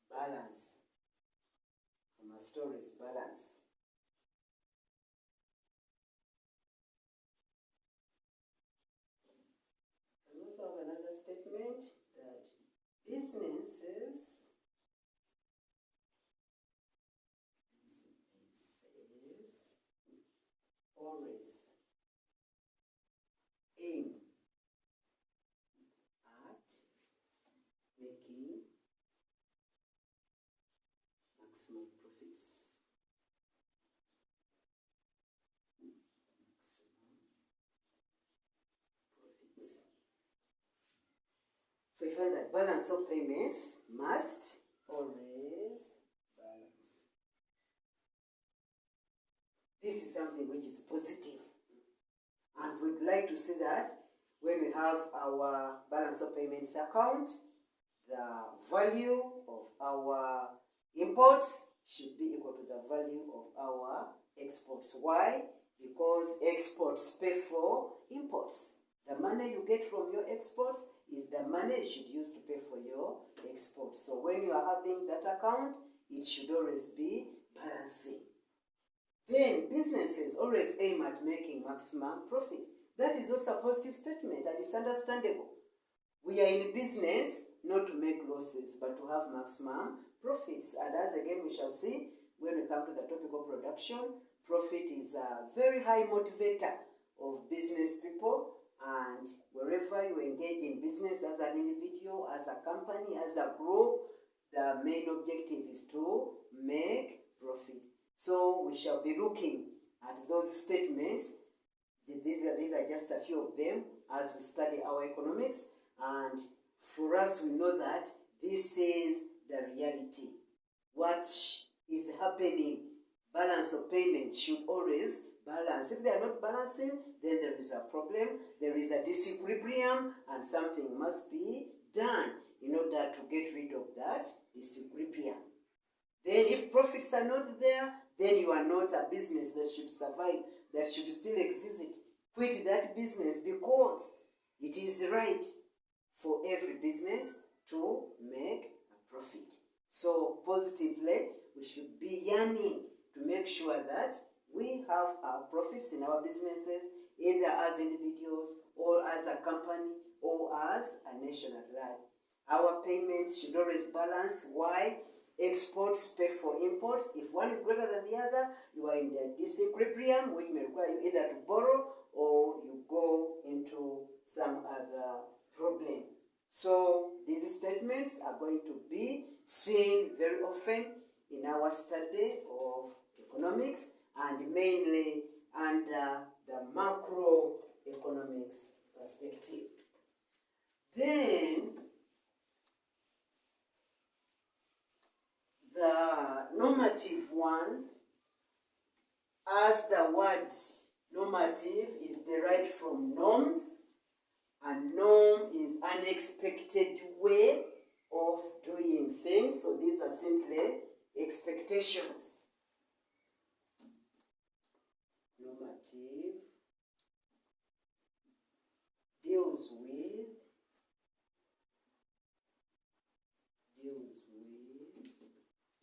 balance. My story is balance. I also have another statement that businesses always aim at making maximum profits. So you find that balance of payments must always balance. This is something which is positive. And we'd like to see that when we have our balance of payments account, the value of our imports should be equal to the value of our exports. Why? Because exports pay for imports. The money you get from your exports is the money you should use to pay for your exports. So when you are having that account, it should always be balancing. Then businesses always aim at making maximum profit. That is also a positive statement, and it's understandable. We are in business not to make losses, but to have maximum profits. And as again we shall see when we come to the topic of production, profit is a very high motivator of business people. And wherever you engage in business as an individual, as a company, as a group, the main objective is to make profit. So we shall be looking at those statements. These are just a few of them as we study our economics. And for us, we know that this is the reality. What is happening, balance of payments should always balance. If they are not balancing, then there is a problem, there is a disequilibrium, and something must be done in order to get rid of that disequilibrium. Then if profits are not there, then you are not a business that should survive, that should still exist. Quit that business, because it is right for every business to make a profit. So positively, we should be yearning to make sure that we have our profits in our businesses, either as individuals or as a company or as a nation at large. Our payments should always balance. Why? Exports pay for imports. If one is greater than the other, you are in the disequilibrium, which may require you either to borrow or you go into some other problem. So these statements are going to be seen very often in our study of economics, and mainly under the macroeconomics perspective. Then The normative one, as the word normative is derived from norms, and norm is unexpected way of doing things. So these are simply expectations. Normative deals with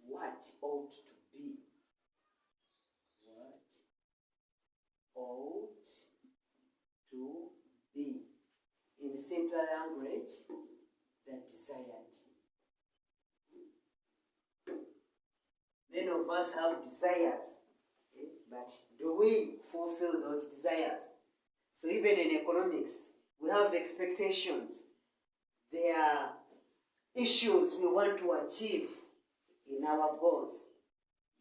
what ought to be. What ought to be. In simpler language, the desired. Many of us have desires, but do we fulfill those desires? So even in economics, we have expectations. There are issues we want to achieve in our goals,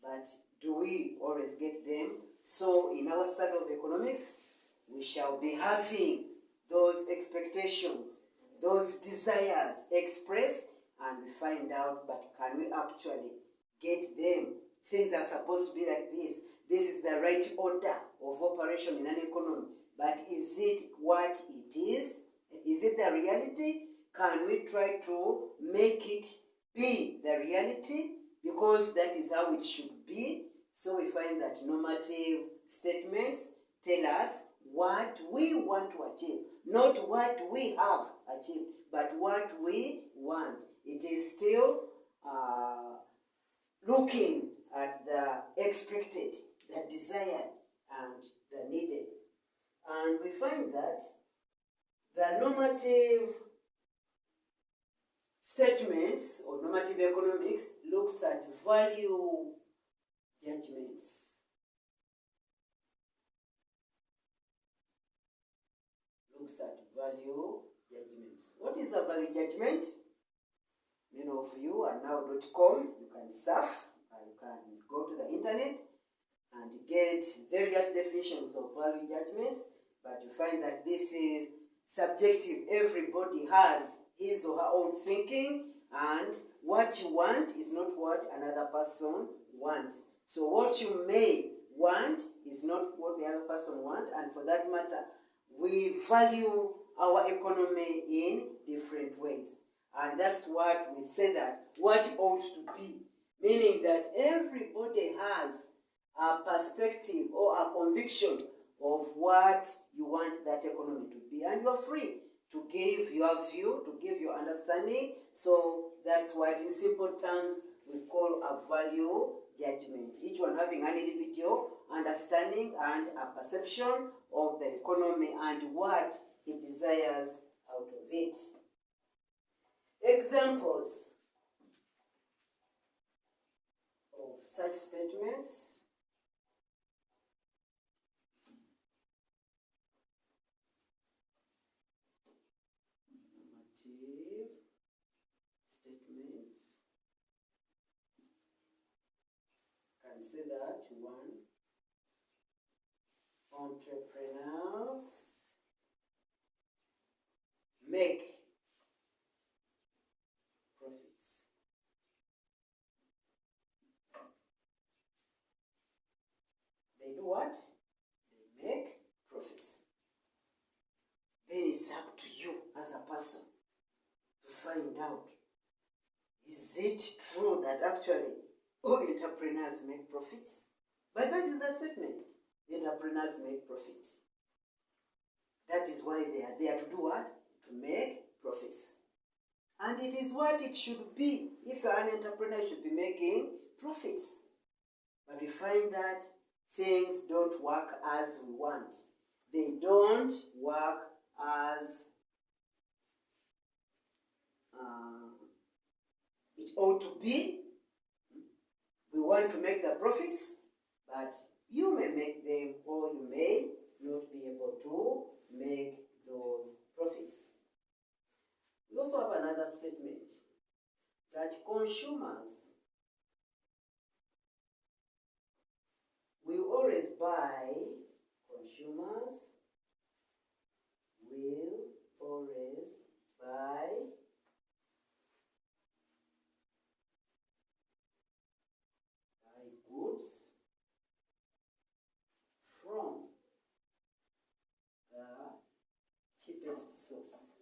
but do we always get them? So in our study of economics, we shall be having those expectations, those desires expressed, and we find out, but can we actually get them? Things are supposed to be like this. This is the right order of operation in an economy. But is it what it is? Is it the reality? Can we try to make it be the reality? Because that is how it should be. So we find that normative statements tell us what we want to achieve. Not what we have achieved, but what we want. It is still looking at the expected, the desired, and the needed. And we find that the normative statements or normative economics looks at value judgments. Looks at value judgments. What is a value judgment? Many of you are now.com. You can surf, you can go to the internet and get various definitions of value judgments, but you find that this is subjective. Everybody has his or her own thinking, and what you want is not what another person wants. So what you may want is not what the other person wants, and for that matter, we value our economy in different ways. And that's what we say that what ought to be, meaning that everybody has a perspective or a conviction of what you want that economy to be, and you are free to give your view, to give your understanding. So that's what in simple terms we call a value judgment, each one having an individual understanding and a perception of the economy and what he desires out of it. Examples of such statements: normative statements. Can say that one, entrepreneurs make profits. They do what? They make profits. Then it's up to you as a person to find out, is it true that actually all entrepreneurs make profits? But that is the statement. Entrepreneurs make profits. That is why they are there to do what? To make profits. And it is what it should be. If you are an entrepreneur, you should be making profits. But we find that things don't work as we want. They don't work as it ought to be. We want to make the profits, but you may make them or you may not be able to make those profits. We also have another statement that consumers will always buy, consumers will always buy goods from the cheapest source.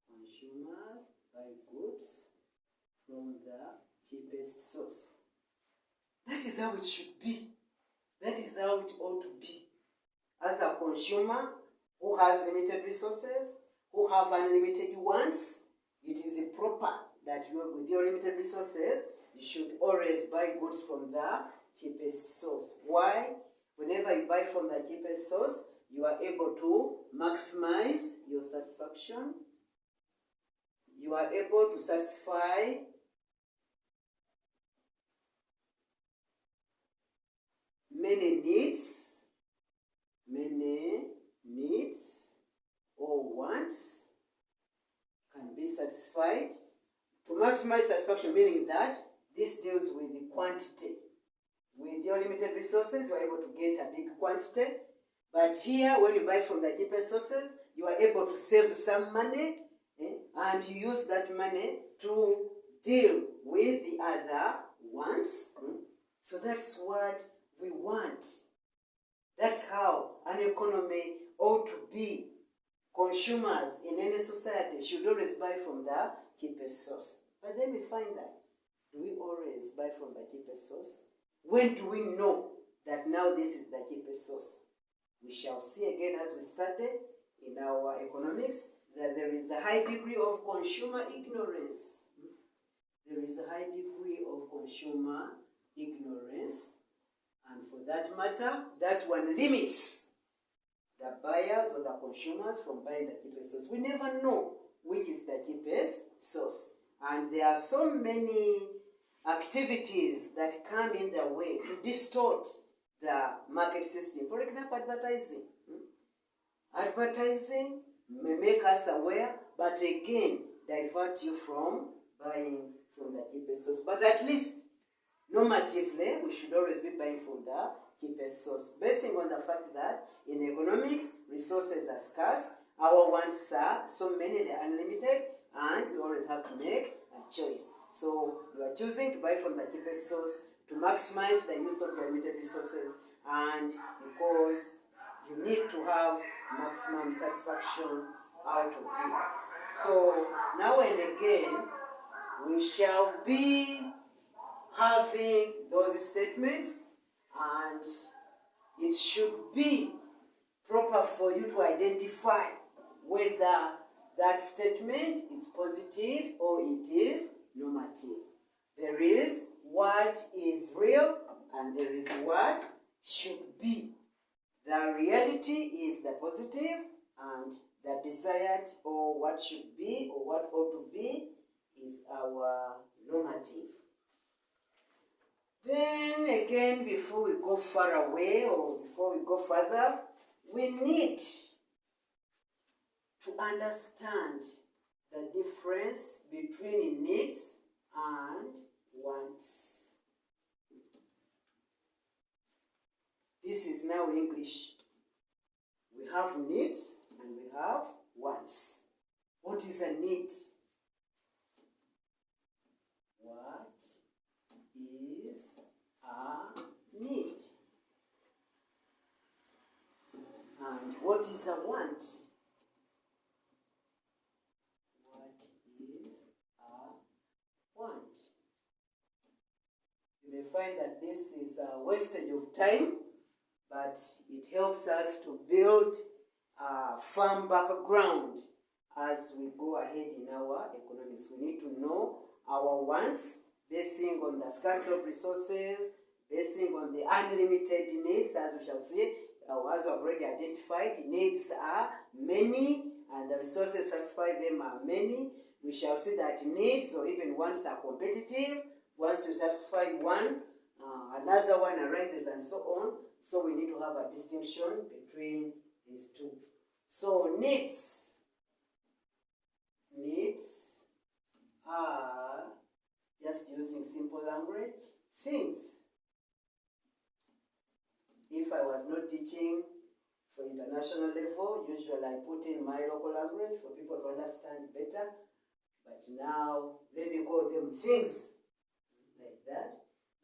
Consumers buy goods from the cheapest source. That is how it should be. That is how it ought to be. As a consumer who has limited resources, who have unlimited wants, it is proper that with your limited resources, you should always buy goods from the cheapest source. Why? Whenever you buy from the cheapest source, you are able to maximize your satisfaction. You are able to satisfy many needs or wants can be satisfied. To maximize satisfaction, meaning that this deals with the quantity. With your limited resources, you are able to get a big quantity. But here, when you buy from the cheapest sources, you are able to save some money, and you use that money to deal with the other wants. So that's what we want. That's how an economy ought to be. Consumers in any society should always buy from the cheapest source. But then we find that, do we always buy from the cheapest source? When do we know that now this is the cheapest source? We shall see again as we study in our economics that there is a high degree of consumer ignorance. There is a high degree of consumer ignorance. And for that matter, that one limits the buyers or the consumers from buying the cheapest source. We never know which is the cheapest source. And there are so many activities that come in the way to distort the market system. For example, advertising. Advertising may make us aware, but again, divert you from buying from the cheapest source. But at least, normatively, we should always be buying from the cheapest source, basing on the fact that in economics, resources are scarce, our wants are so many, they are unlimited, and we always have to make a choice. So you are choosing to buy from the cheapest source to maximize the use of your limited resources, and because you need to have maximum satisfaction out of it. So now and again, we shall be having those statements, and it should be proper for you to identify whether that statement is positive or it is normative. There is what is real and there is what should be. The reality is the positive, and the desired or what should be or what ought to be is our normative. Then again, before we go far away or before we go further, we need to understand the difference between needs and wants. This is now English. We have needs and we have wants. What is a need? What is a need? And what is a want? What is a want? You may find that this is a wastage of time, but it helps us to build a firm background as we go ahead in our economics. We need to know our wants, basing on the scarcity of resources, basing on the unlimited needs, as we shall see. As I've already identified, needs are many, and the resources satisfy them are many. We shall see that needs or even wants are competitive. Once you satisfy one, another one arises and so on. So we need to have a distinction between these two. So needs are, just using simple language, things. If I was not teaching for international level, usually I put in my local language for people to understand better. But now, let me call them things, like that.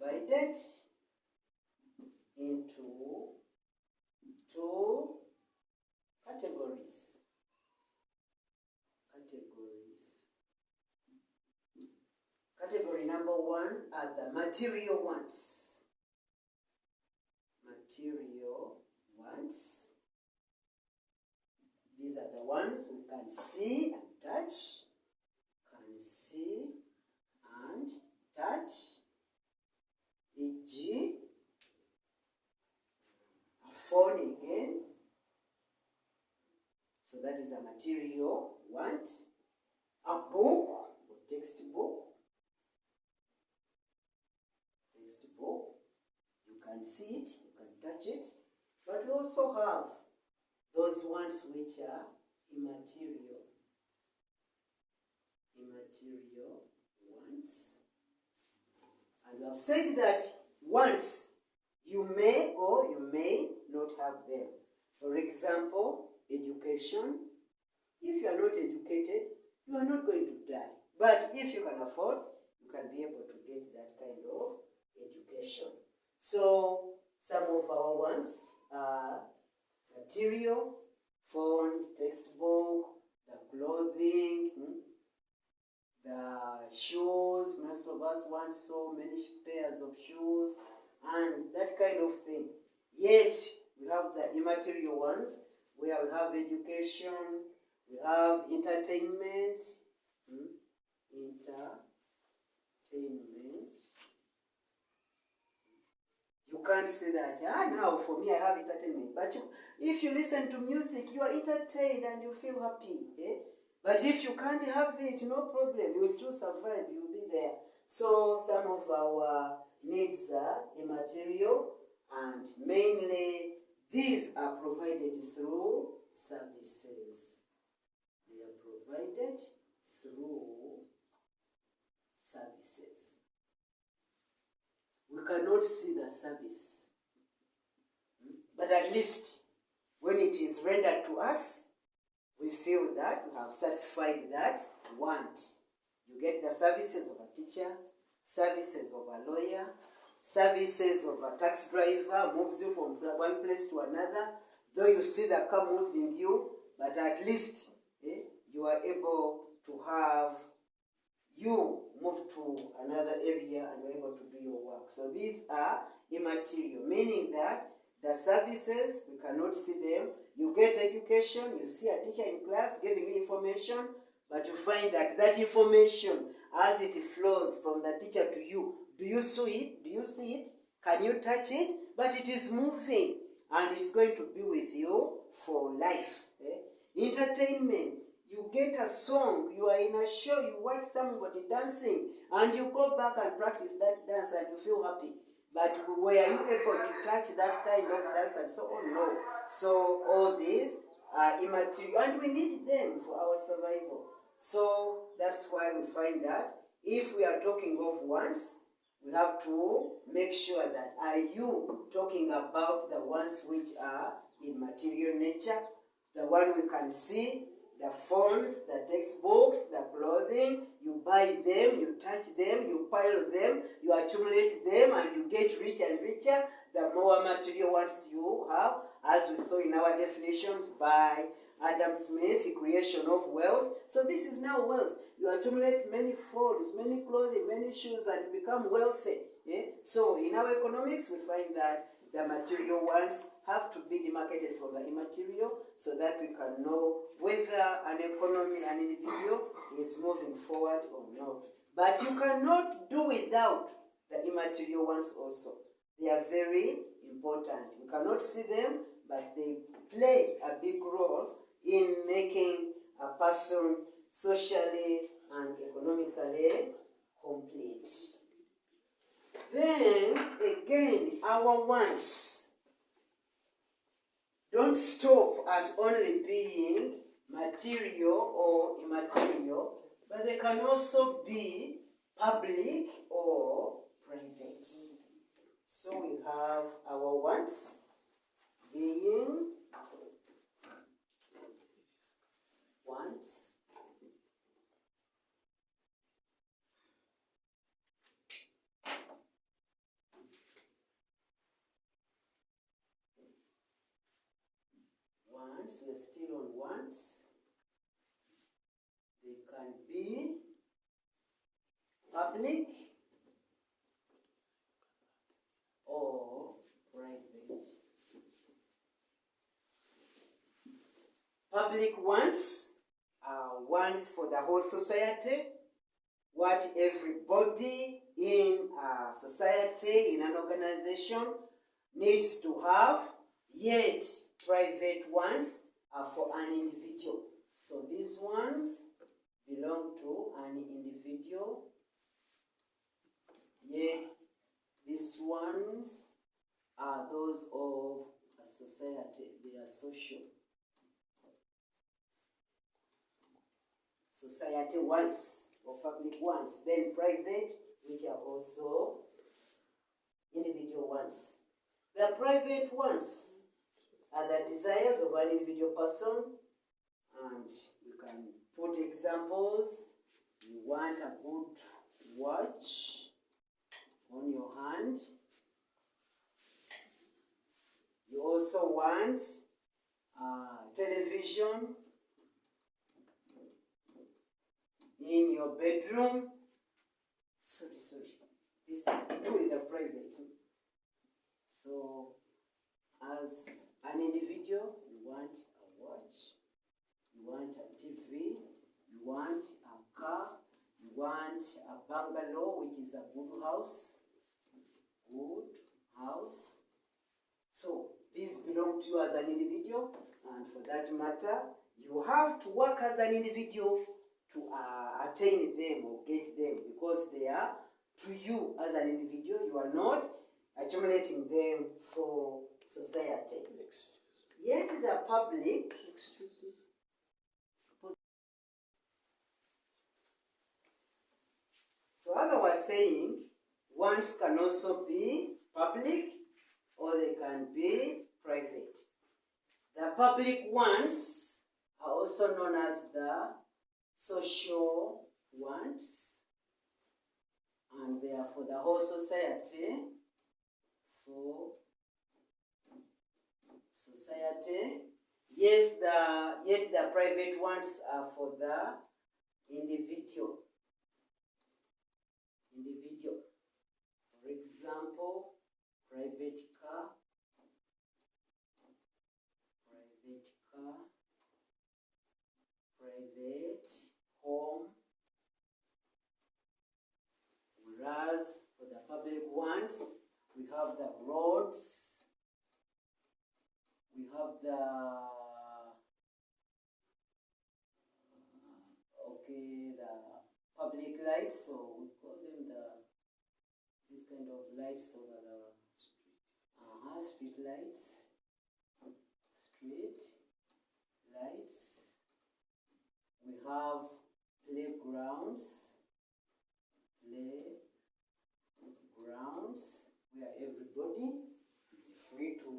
divided into two categories. Category number one are the material wants. Material wants. These are the ones we can see and touch. Can see and touch. E.g., a phone again. So that is a material want. A book or textbook. You can see it, you can touch it, but we also have those ones which are immaterial. Immaterial wants. And we have said that wants you may or you may not have them. For example, education. If you are not educated, you are not going to die. But if you can afford, you can be able to get that kind of education. So some of our wants are material, phone, textbook, the clothing, the shoes. Most of us want so many pairs of shoes and that kind of thing. Yet we have the immaterial ones where we have education, we have entertainment, You can't say that, now for me I have entertainment. But if you listen to music, you are entertained and you feel happy. But if you can't have it, no problem. You will still survive. You will be there. So some of our needs are immaterial, and mainly these are provided through services. They are provided through services. We cannot see the service, but at least when it is rendered to us, we feel that we have satisfied that want. You get the services of a teacher, services of a lawyer, services of a taxi driver, moves you from one place to another. Though you see the car moving you, but at least you are able to have you move to another area and you're able to do your work. So these are immaterial, meaning that the services, we cannot see them. You get education, you see a teacher in class giving you information, but you find that that information, as it flows from the teacher to you, do you see it? Do you see it? Can you touch it? But it is moving, and it's going to be with you for life. Entertainment. You get a song, you are in a show, you watch somebody dancing, and you go back and practice that dance and you feel happy. But were you able to touch that kind of dance and so on? No. So all these are immaterial, and we need them for our survival. So that's why we find that if we are talking of wants, we have to make sure that are you talking about the ones which are in material nature, the one we can see, the phones, the textbooks, the clothing, you buy them, you touch them, you pile them, you accumulate them, and you get rich and richer, the more material ones you have, as we saw in our definitions by Adam Smith, the creation of wealth. So this is now wealth. You accumulate many phones, many clothing, many shoes, and you become wealthy. So in our economics, we find that the material ones have to be demarcated from the immaterial so that we can know whether an economy, an individual is moving forward or not. But you cannot do without the immaterial ones also. They are very important. You cannot see them, but they play a big role in making a person socially and economically complete. Then, again, our wants don't stop at only being material or immaterial, but they can also be public or private. So we have our wants being wants, wants. We are still on wants. They can be public or private. Public wants are wants for the whole society, what everybody in a society, in an organization, needs to have, yet private ones are for an individual. So these ones belong to an individual, yet these ones are those of a society. They are social. Society wants or public wants, then private, which are also individual wants. The private wants are the desires of an individual person, and you can put examples. You want a good watch on your hand. You also want television in your bedroom. Sorry. This is to do with the private. So, as an individual, you want a watch, you want a TV, you want a car, you want a bungalow, which is a good house. Good house. So, these belong to you as an individual, and for that matter, you have to work as an individual to attain them or get them, because they are to you as an individual. You are not accumulating them for society. Yet the public, so as I was saying, wants can also be public or they can be private. The public wants are also known as the social wants, and they are for the whole society. For society, yes, yet the private wants are for the individual. For example, private car, private home. Whereas for the public ones, we have the roads, we have the public lights, so we call them these kind of lights over the street lights, We have playgrounds, where everybody is free to,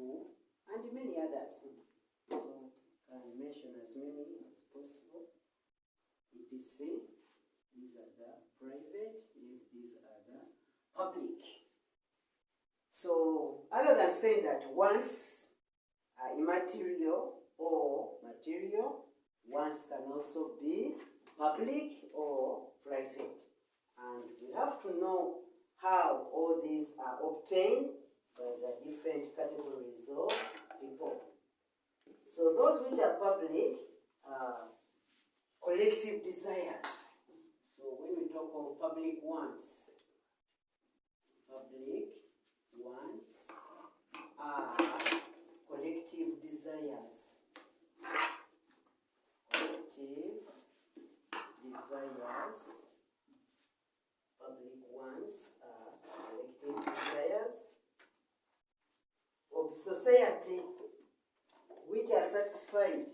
and many others. So can mention as many as possible. ETC, these are the private, these are the public. So other than saying that wants are immaterial or material, wants can also be public or private. And we have to know how all these are obtained by the different categories of people. So those which are public are collective desires. So when we talk of public wants are collective desires. Public wants are collective desires of society which are satisfied,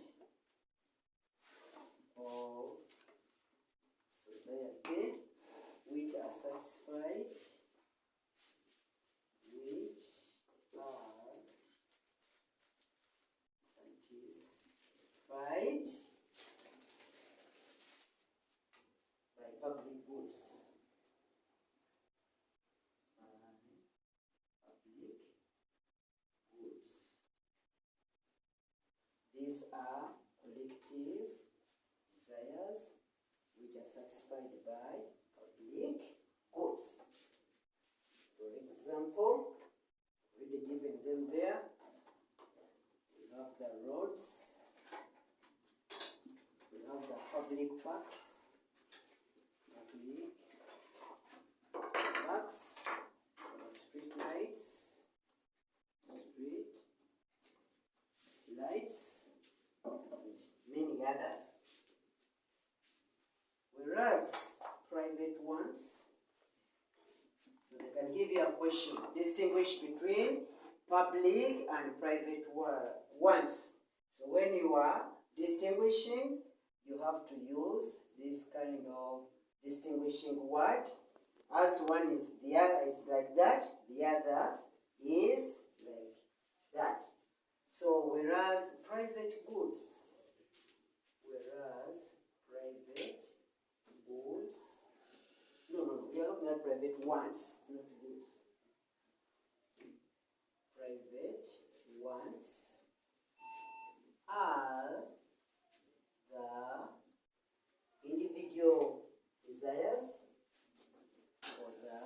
by public goods. These are collective desires which are satisfied by public goods. For example, already given them there. We have the roads, we have the public parks, street lights, and many others. Whereas private ones, so they can give you a question, distinguish between public and private ones. So when you are distinguishing, you have to use this kind of distinguishing word. As one is, the other is like that, the other is like that. So whereas private goods, no, we are looking at private ones, not goods. Private ones are the individual desires or the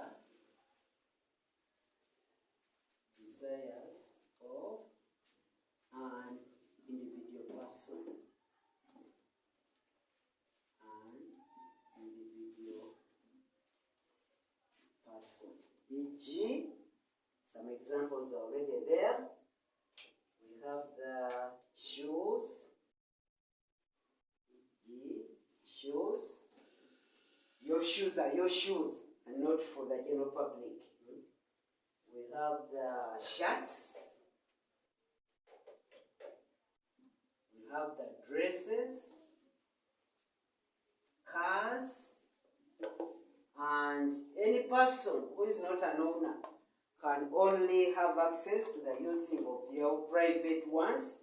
desires of an individual person. E.g., some examples are already there. We have the shoes, e.g., shoes. Your shoes are your shoes and not for the general public. We have the shirts. We have the dresses, cars, and any person who is not an owner can only have access to the using of your private ones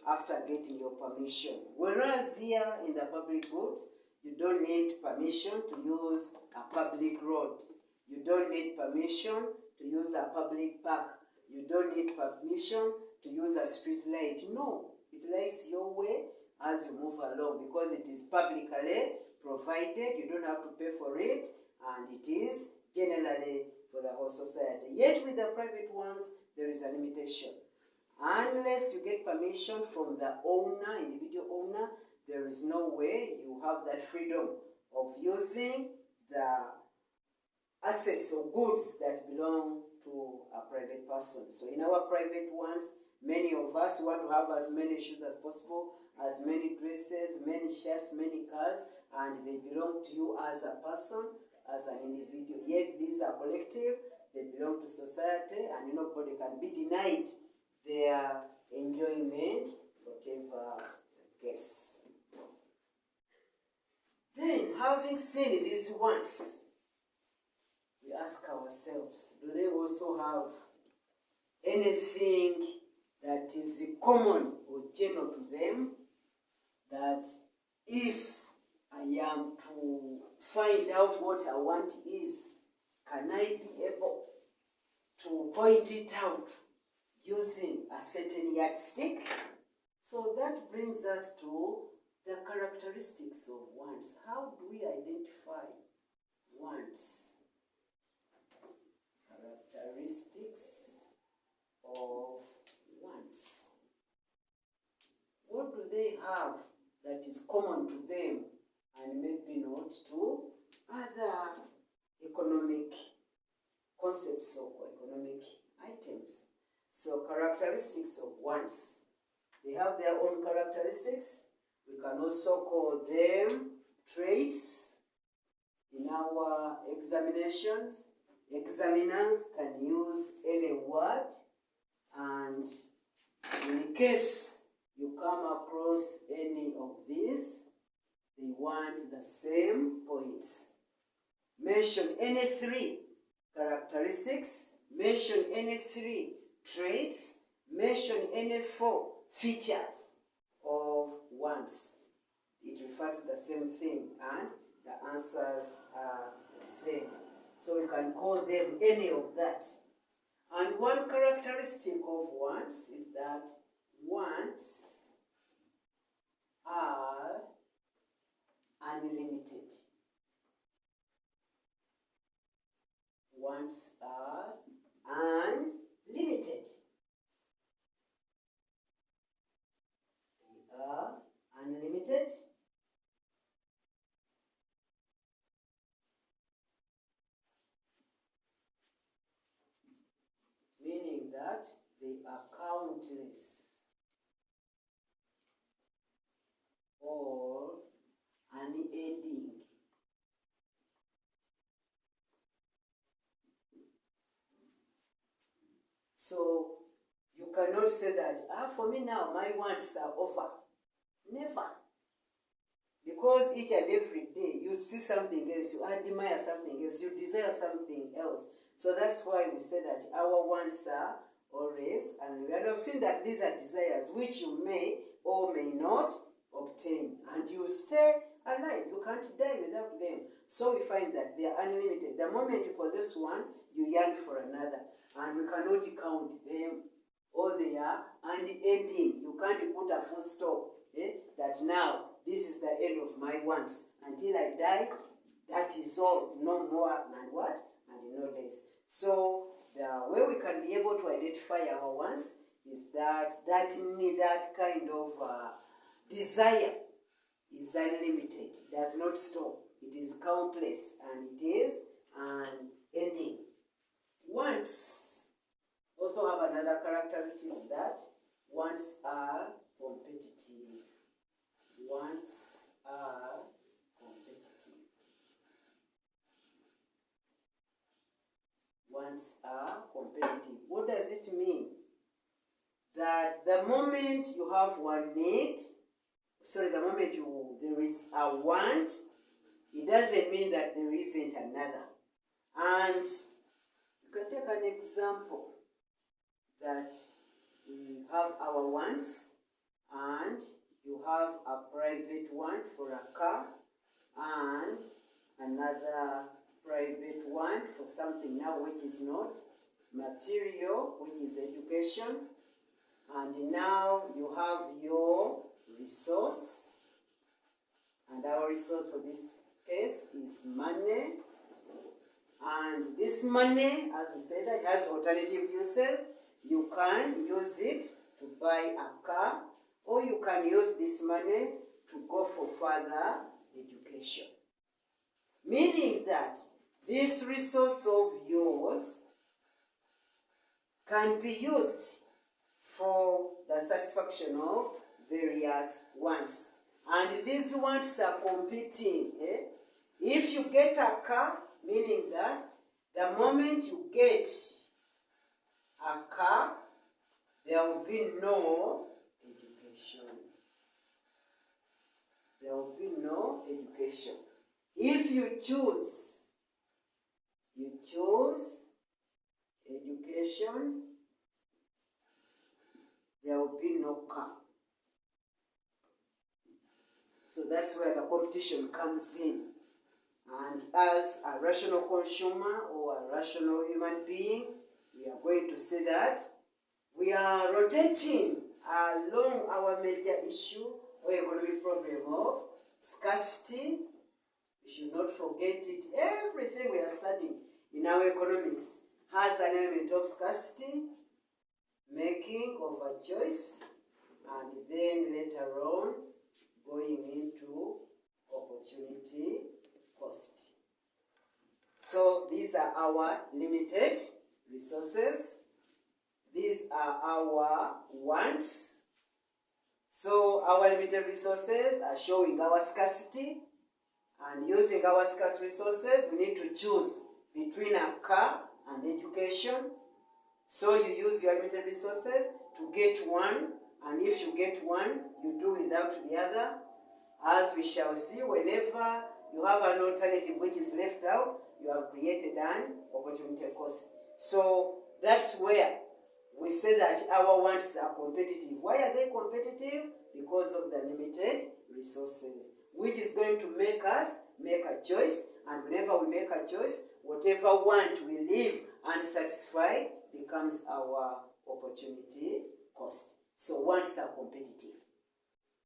after getting your permission. Whereas here in the public goods, you don't need permission to use a public road. You don't need permission to use a public park. You don't need permission to use a street light. No, it lies your way as you move along because it is publicly provided. You don't have to pay for it, and it is generally for the whole society. Yet with the private ones, there is a limitation. Unless you get permission from the owner, individual owner, there is no way you have that freedom of using the assets or goods that belong to a private person. So in our private ones, many of us want to have as many shoes as possible, as many dresses, many shirts, many cars, and they belong to you as a person, as an individual. Yet these are collective, they belong to society, and nobody can be denied their enjoyment, whatever the case. Then, having seen these wants, we ask ourselves, do they also have anything that is common or general to them, that if I am to find out what I want is, can I be able to point it out using a certain yardstick? So that brings us to the characteristics of wants. How do we identify wants? Characteristics of wants. What do they have that is common to them and maybe not to other economic concepts or economic items? So characteristics of wants. They have their own characteristics. We can also call them traits. In our examinations, examiners can use any word, and in case you come across any of these, they want the same points. Mention any 3 characteristics, mention any 3 traits, mention any 4 features of wants. It refers to the same thing, and the answers are the same. So we can call them any of that. And one characteristic of wants is that wants unlimited. Wants are unlimited. They are unlimited. Meaning that they are countless or unending. So you cannot say that, for me now, my wants are over. Never. Because each and every day you see something else, you admire something else, you desire something else. So that's why we say that our wants are always, and we have seen that these are desires which you may or may not obtain, and you stay alive. You can't die without them. So we find that they are unlimited. The moment you possess one, you yearn for another, and we cannot count them. All they are unending. You can't put a full stop. That now this is the end of my wants. Until I die, that is all. No more and what? And no less. So the way we can be able to identify our wants is that kind of desire is unlimited. It does not stop. It is countless and it is unending. Wants also have another characteristic that wants are competitive. Wants are competitive. Wants are competitive. What does it mean? That the moment you have one need, the moment there is a want, it doesn't mean that there isn't another. And you can take an example that we have our wants and you have a private want for a car and another private want for something now which is not material, which is education. And now you have your resource, and our resource for this case is money. And this money, as we said, it has alternative uses. You can use it to buy a car, or you can use this money to go for further education. Meaning that this resource of yours can be used for the satisfaction of various wants. And these wants are competing. If you get a car, meaning that the moment you get a car, there will be no education. There will be no education. If you choose education, there will be no car. So that's where the competition comes in. And as a rational consumer or a rational human being, we are going to see that we are rotating along our major issue or economic problem of scarcity. We should not forget it. Everything we are studying in our economics has an element of scarcity, making of a choice, and then later on going into opportunity cost. So these are our limited resources. These are our wants. So our limited resources are showing our scarcity, and using our scarce resources, we need to choose between a car and education. So you use your limited resources to get one, and if you get one, you do without the other. As we shall see, whenever you have an alternative which is left out, you have created an opportunity cost. So that's where we say that our wants are competitive. Why are they competitive? Because of the limited resources, which is going to make us make a choice. And whenever we make a choice, whatever want we leave unsatisfied becomes our opportunity cost. So wants are competitive.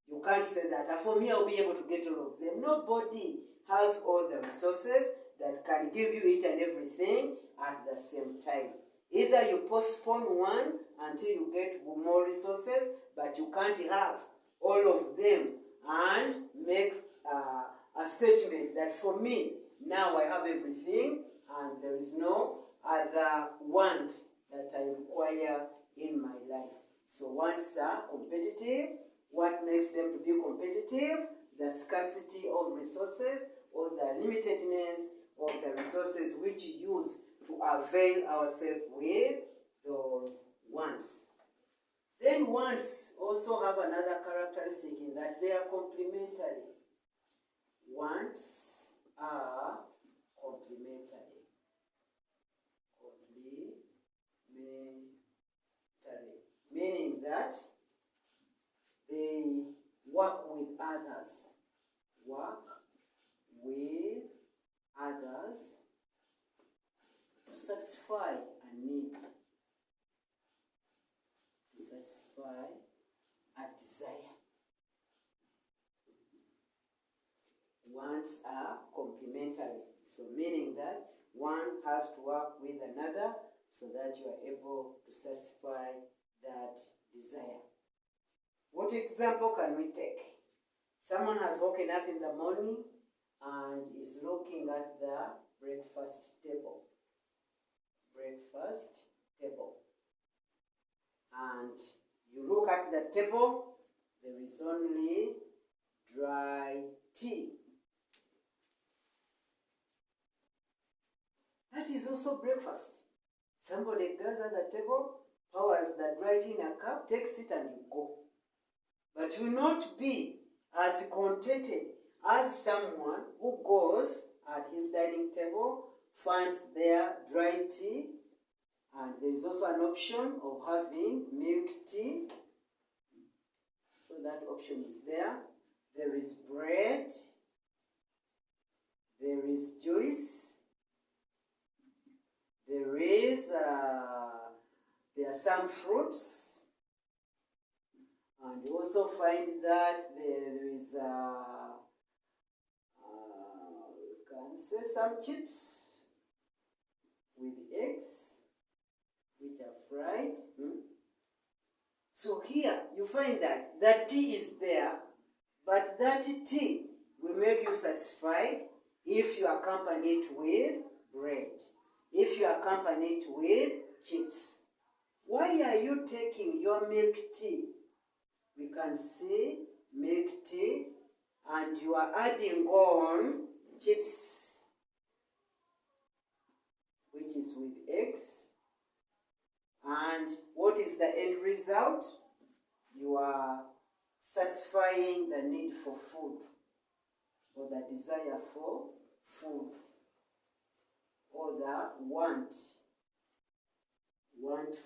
You can't say that, for me, I'll be able to get all of them. Nobody has all the resources that can give you each and everything at the same time. Either you postpone one until you get more resources, but you can't have all of them and make a statement that for me, now I have everything and there is no other want that I require in my life. So wants are competitive. What makes them to be competitive? The scarcity of resources or the limitedness of the resources which you use to avail ourselves with those wants. Then wants also have another characteristic in that they are complementary. Wants are complementary. Meaning that they work with others. Work with others to satisfy a need, to satisfy a desire. Wants are complementary. So meaning that one has to work with another so that you are able to satisfy that desire. What example can we take? Someone has woken up in the morning and is looking at the breakfast table. Breakfast table. And you look at the table, there is only dry tea. That is also breakfast. Somebody goes at the table, pours the dry tea in a cup, takes it and you go. But you will not be as contented as someone who goes at his dining table, finds there dry tea, and there is also an option of having milk tea. So that option is there. There is bread. There is juice. There are some fruits. And you also find that there is, you can say some chips with eggs, which are fried. So here you find that the tea is there, but that tea will make you satisfied if you accompany it with bread, if you accompany it with chips. Why are you taking your milk tea? We can see milk tea and you are adding on chips, which is with eggs. And what is the end result? You are satisfying the need for food or the desire for food or the want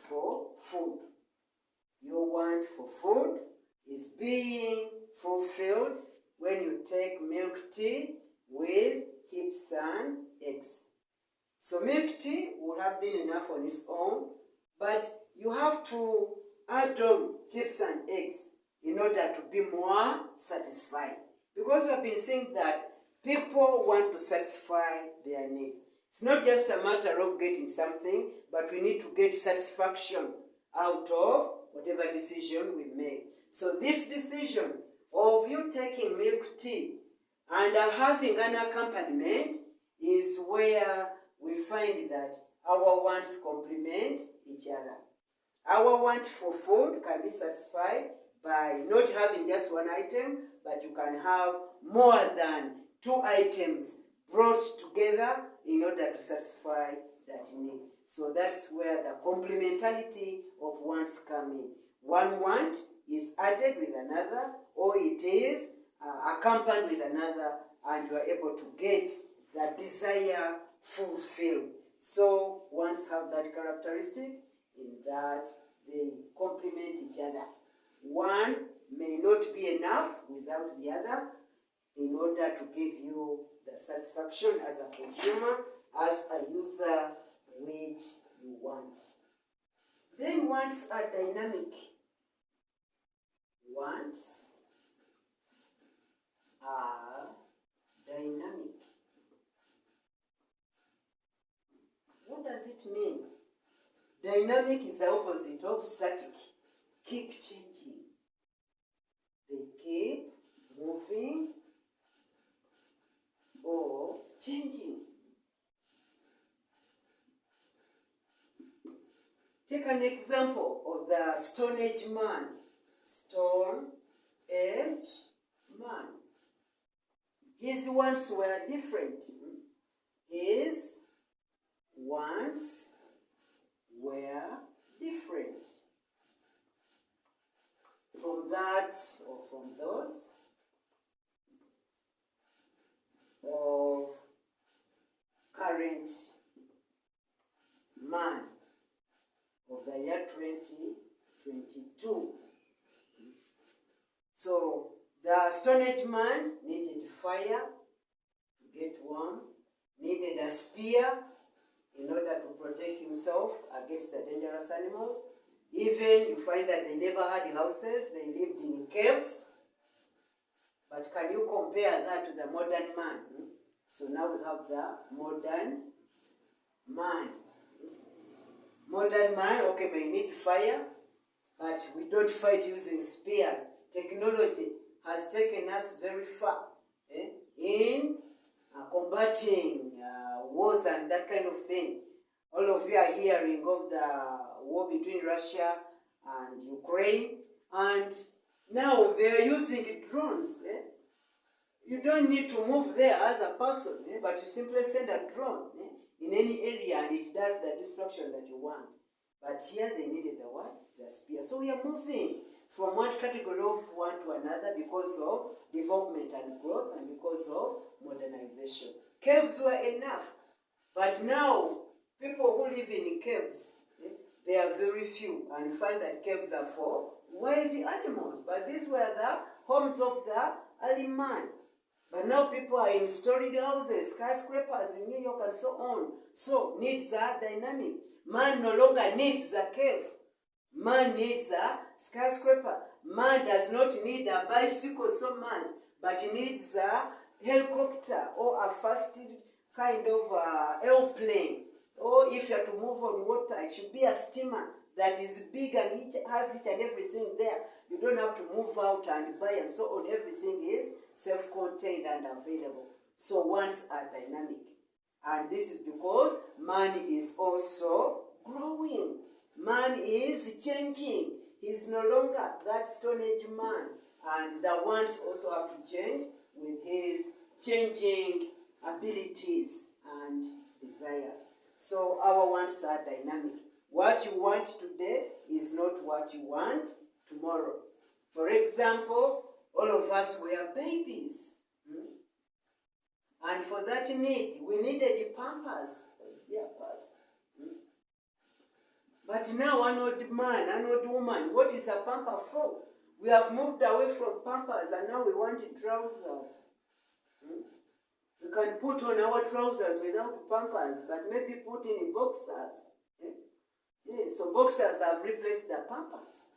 for food. Your want for food is being fulfilled when you take milk tea with chips and eggs. So milk tea would have been enough on its own, but you have to add on chips and eggs in order to be more satisfied. Because we have been saying that people want to satisfy their needs. It's not just a matter of getting something, but we need to get satisfaction out of whatever decision we make. So this decision of you taking milk tea and having an accompaniment is where we find that our wants complement each other. Our want for food can be satisfied by not having just one item, but you can have more than 2 items brought together in order to satisfy that need. So that's where the complementarity of wants come in. One want is added with another, or it is accompanied with another, and you are able to get the desire fulfilled. So wants have that characteristic in that they complement each other. One may not be enough without the other in order to give you the satisfaction as a consumer, as a user, which you want. Then wants are dynamic. Wants are dynamic. What does it mean? Dynamic is the opposite of static. Keep changing. They keep moving or changing. Take an example of the Stone Age man. Stone Age man. His wants were different. His wants were different from that or from those of current man of the year 2022. So the Stone Age man needed fire to get warm, needed a spear in order to protect himself against the dangerous animals. Even you find that they never had houses, they lived in caves. But can you compare that to the modern man? So now we have the modern man. Modern man, okay, may need fire, but we don't fight using spears. Technology has taken us very far in combating wars and that kind of thing. All of you are hearing of the war between Russia and Ukraine, and now they are using drones. You don't need to move there as a person, but you simply send a drone in any area and it does the destruction that you want. But here they needed the what? The spear. So we are moving from one category of one to another because of development and growth and because of modernization. Caves were enough. But now, people who live in caves, they are very few. And you find that caves are for wild animals. But these were the homes of the early man. But now people are in storied houses, skyscrapers in New York and so on. So needs are dynamic. Man no longer needs a cave. Man needs a skyscraper. Man does not need a bicycle so much, but he needs a helicopter or a fast kind of airplane. Or if you have to move on water, it should be a steamer that is big and it has each and everything there. You don't have to move out and buy and so on. Everything is self-contained and available. So wants are dynamic. And this is because man is also growing. Man is changing. He's no longer that Stone Age man. And the wants also have to change with his changing abilities and desires. So our wants are dynamic. What you want today is not what you want tomorrow. For example, all of us were babies. And for that need, we needed the pampers, diapers. But now an old man, an old woman, what is a pamper for? We have moved away from pampers and now we want trousers. We can put on our trousers without pampers, but maybe put in boxers. So boxers have replaced the pampers.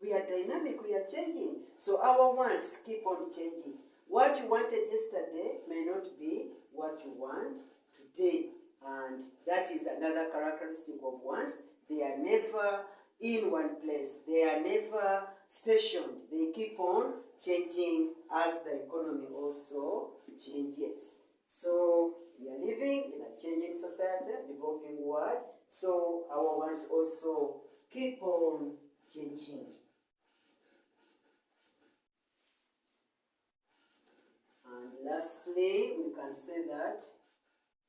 We are dynamic, we are changing. So our wants keep on changing. What you wanted yesterday may not be what you want today. And that is another characteristic of wants. They are never in one place. They are never stationed. They keep on changing as the economy also changes. So we are living in a changing society, developing world. So our wants also keep on changing. And lastly, we can say that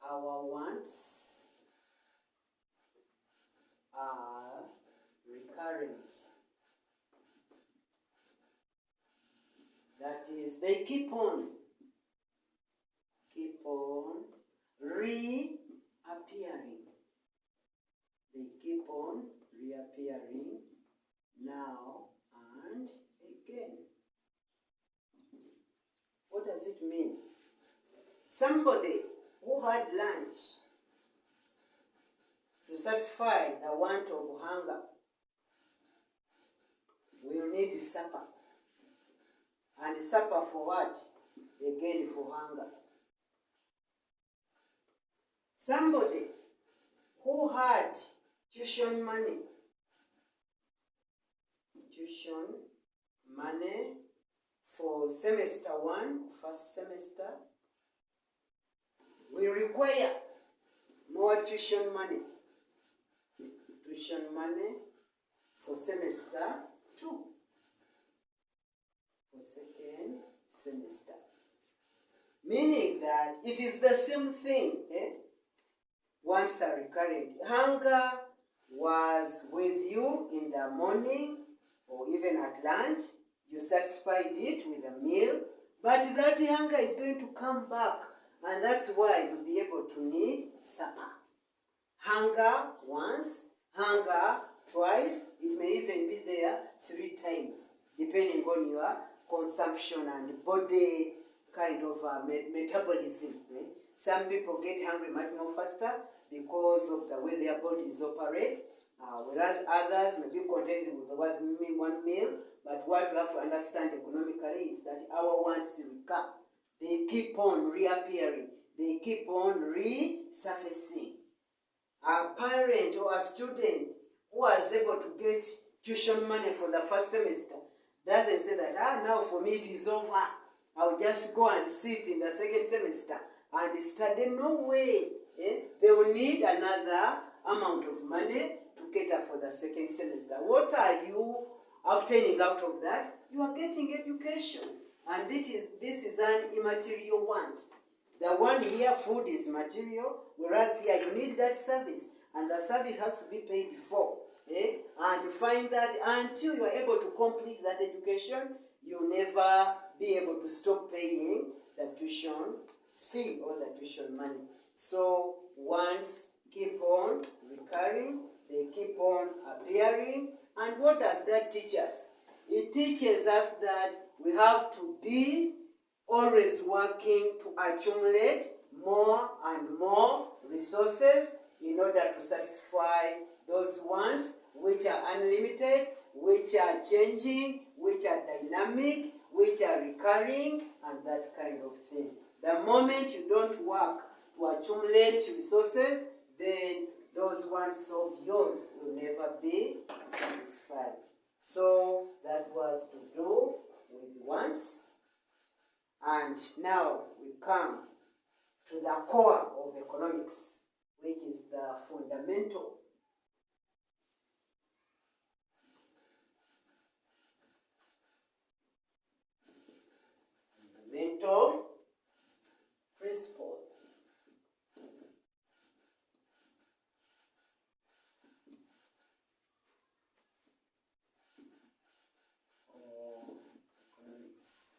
our wants are recurrent. That is, they keep on reappearing. They keep on reappearing now and again. What does it mean? Somebody who had lunch to satisfy the want of hunger will need supper. And supper for what? again for hunger. Somebody who had tuition money for semester 1, first semester, we require more tuition money for semester 2, for second semester. Meaning that it is the same thing, Wants are recurrent. Hunger was with you in the morning or even at lunch. You satisfied it with a meal, but that hunger is going to come back, and that's why you'll be able to need supper. Hunger once, hunger twice, it may even be there 3 times, depending on your consumption and body kind of metabolism. Some people get hungry much more faster because of the way their bodies operate, whereas others may be contented with one meal. But what we have to understand economically is that our wants recur. They keep on reappearing. They keep on resurfacing. A parent or a student who was able to get tuition money for the first semester doesn't say that, now for me it is over. I'll just go and sit in the second semester and study. No way. They will need another amount of money to cater for the second semester. What are you obtaining out of that? You are getting education. And this is an immaterial want. The one here, food, is material, whereas here you need that service, and the service has to be paid for. And you find that until you are able to complete that education, you'll never be able to stop paying the tuition fee or the tuition money. So wants keep on recurring, they keep on appearing. And what does that teach us? It teaches us that we have to be always working to accumulate more and more resources in order to satisfy those wants which are unlimited, which are changing, which are dynamic, which are recurring, and that kind of thing. The moment you don't work to accumulate resources, then those wants of yours will never be satisfied. So that was to do with wants. And now we come to the core of economics, which is the fundamental principles of economics.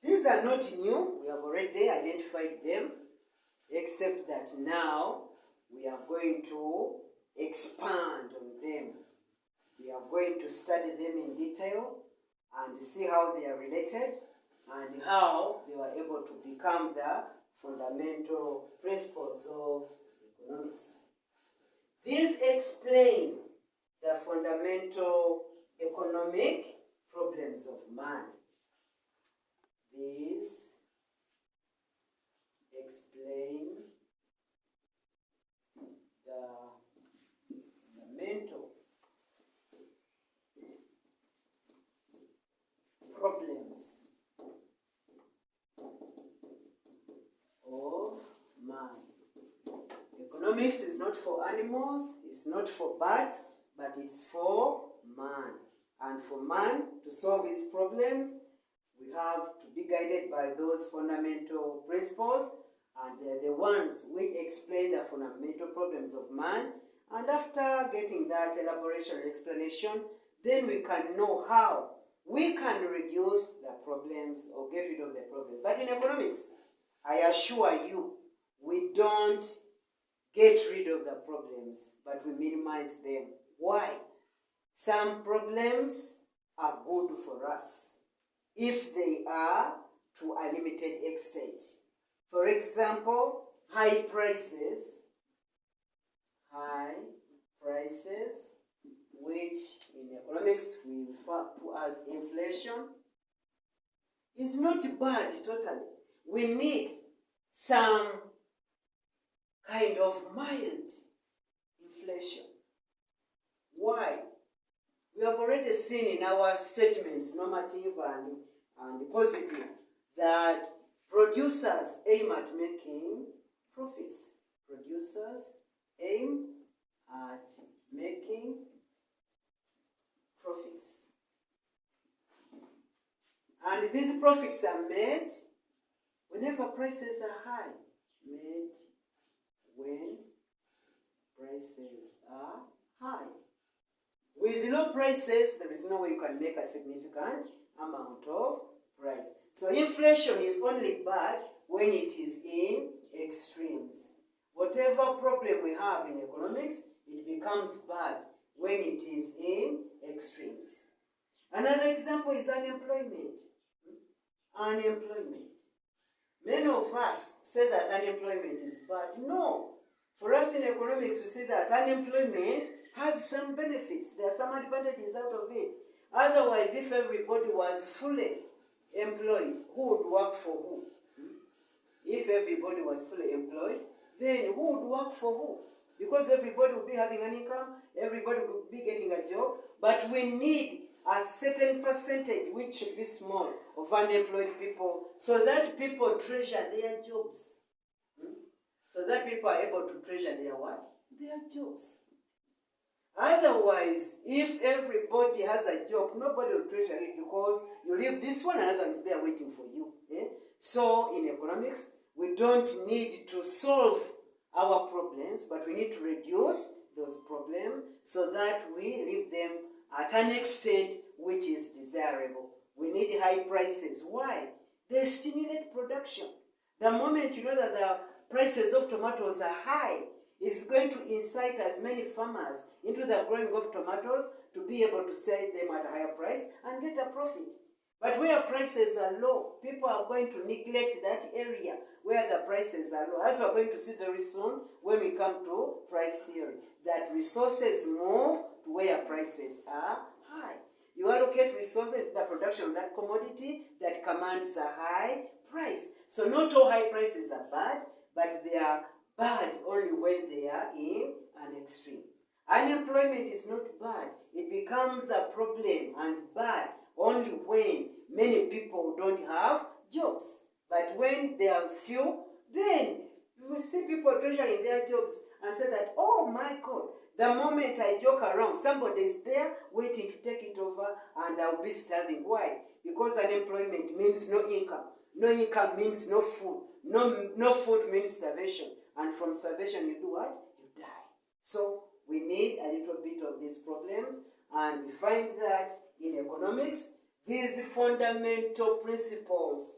These are not new. We have already identified them, except that now we are going to expand on them. We are going to study them in detail and see how they are related and how they were able to become the fundamental principles of economics. These explain the fundamental economic problems of man. These explain the fundamental problems of man. Economics is not for animals, it's not for birds, but it's for man. And for man to solve his problems, we have to be guided by those fundamental principles, and they're the ones which explain the fundamental problems of man. And after getting that elaboration and explanation, then we can know how we can reduce the problems or get rid of the problems. But in economics, I assure you, we don't get rid of the problems, but we minimize them. Why? Some problems are good for us if they are to a limited extent. For example, high prices, which in as inflation is not bad totally. We need some kind of mild inflation. Why? We have already seen in our statements, normative and positive, that producers aim at making profits. Producers aim at making profits. And these profits are made whenever prices are high. Made when prices are high. With low prices, there is no way you can make a significant amount of price. So inflation is only bad when it is in extremes. Whatever problem we have in economics, it becomes bad when it is in extremes. Another example is unemployment. Unemployment. Many of us say that unemployment is bad. No. For us in economics, we see that unemployment has some benefits. There are some advantages out of it. Otherwise, if everybody was fully employed, who would work for who? If everybody was fully employed, then who would work for who? Because everybody would be having an income, everybody would be getting a job, but we need a certain percentage, which should be small, of unemployed people, so that people treasure their jobs. So that people are able to treasure their what? Their jobs. Otherwise, if everybody has a job, nobody will treasure it, because you leave this one, another one is there waiting for you. So in economics, we don't need to solve our problems, but we need to reduce those problems so that we leave them at an extent which is desirable. We need high prices. Why? They stimulate production. The moment you know that the prices of tomatoes are high, it's going to incite as many farmers into the growing of tomatoes to be able to sell them at a higher price and get a profit. But where prices are low, people are going to neglect that area where the prices are low. As we're going to see very soon when we come to price theory, that resources move to where prices are high. You allocate resources to the production of that commodity that commands a high price. So not all high prices are bad, but they are bad only when they are in an extreme. Unemployment is not bad. It becomes a problem and bad only when many people don't have jobs. But when there are few, then you will see people treasuring their jobs and say that, oh my God, the moment I joke around, somebody is there waiting to take it over and I'll be starving. Why? Because unemployment means no income. No income means no food. No food means starvation. And from starvation, you do what? You die. So we need a little bit of these problems, and we find that in economics, these fundamental principles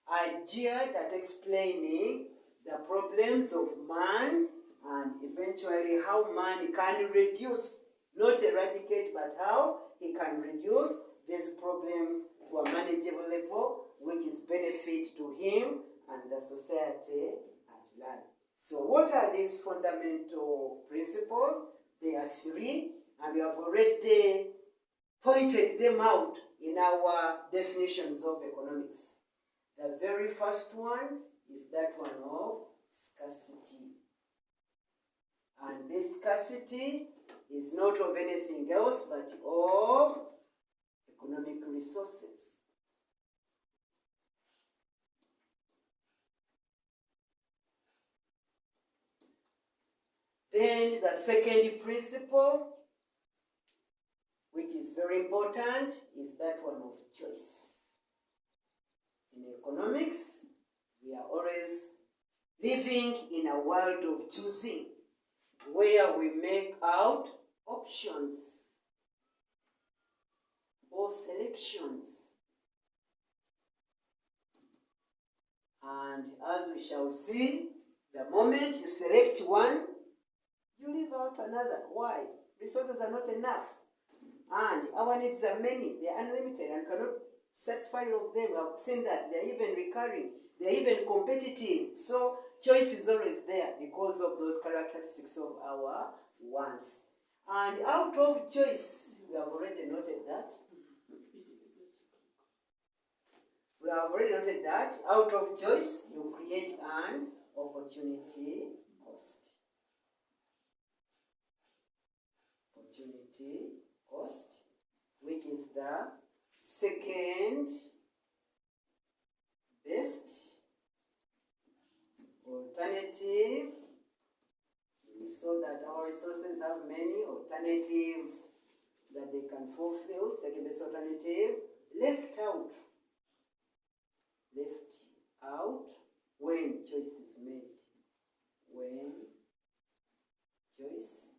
are geared at explaining the problems of man and eventually how man can reduce, not eradicate, but how he can reduce these problems to a manageable level, which is benefit to him and the society at large. So what are these fundamental principles? There are three, and we have already pointed them out in our definitions of economics. The very first one is that one of scarcity. And this scarcity is not of anything else but of economic resources. Then the second principle, which is very important, is that one of choice. In economics, we are always living in a world of choosing, where we make out options or selections. And as we shall see, the moment you select one, you leave out another. Why? Resources are not enough. And our needs are many. They are unlimited and cannot satisfy all of them. We have seen that. They are even recurring. They are even competitive. So choice is always there because of those characteristics of our wants. And out of choice, we have already noted that have already noted that out of choice, you create an opportunity cost. Opportunity cost, which is the second best alternative. We saw that our resources have many alternatives that they can fulfill. Second best alternative, left out when choice is made. When choice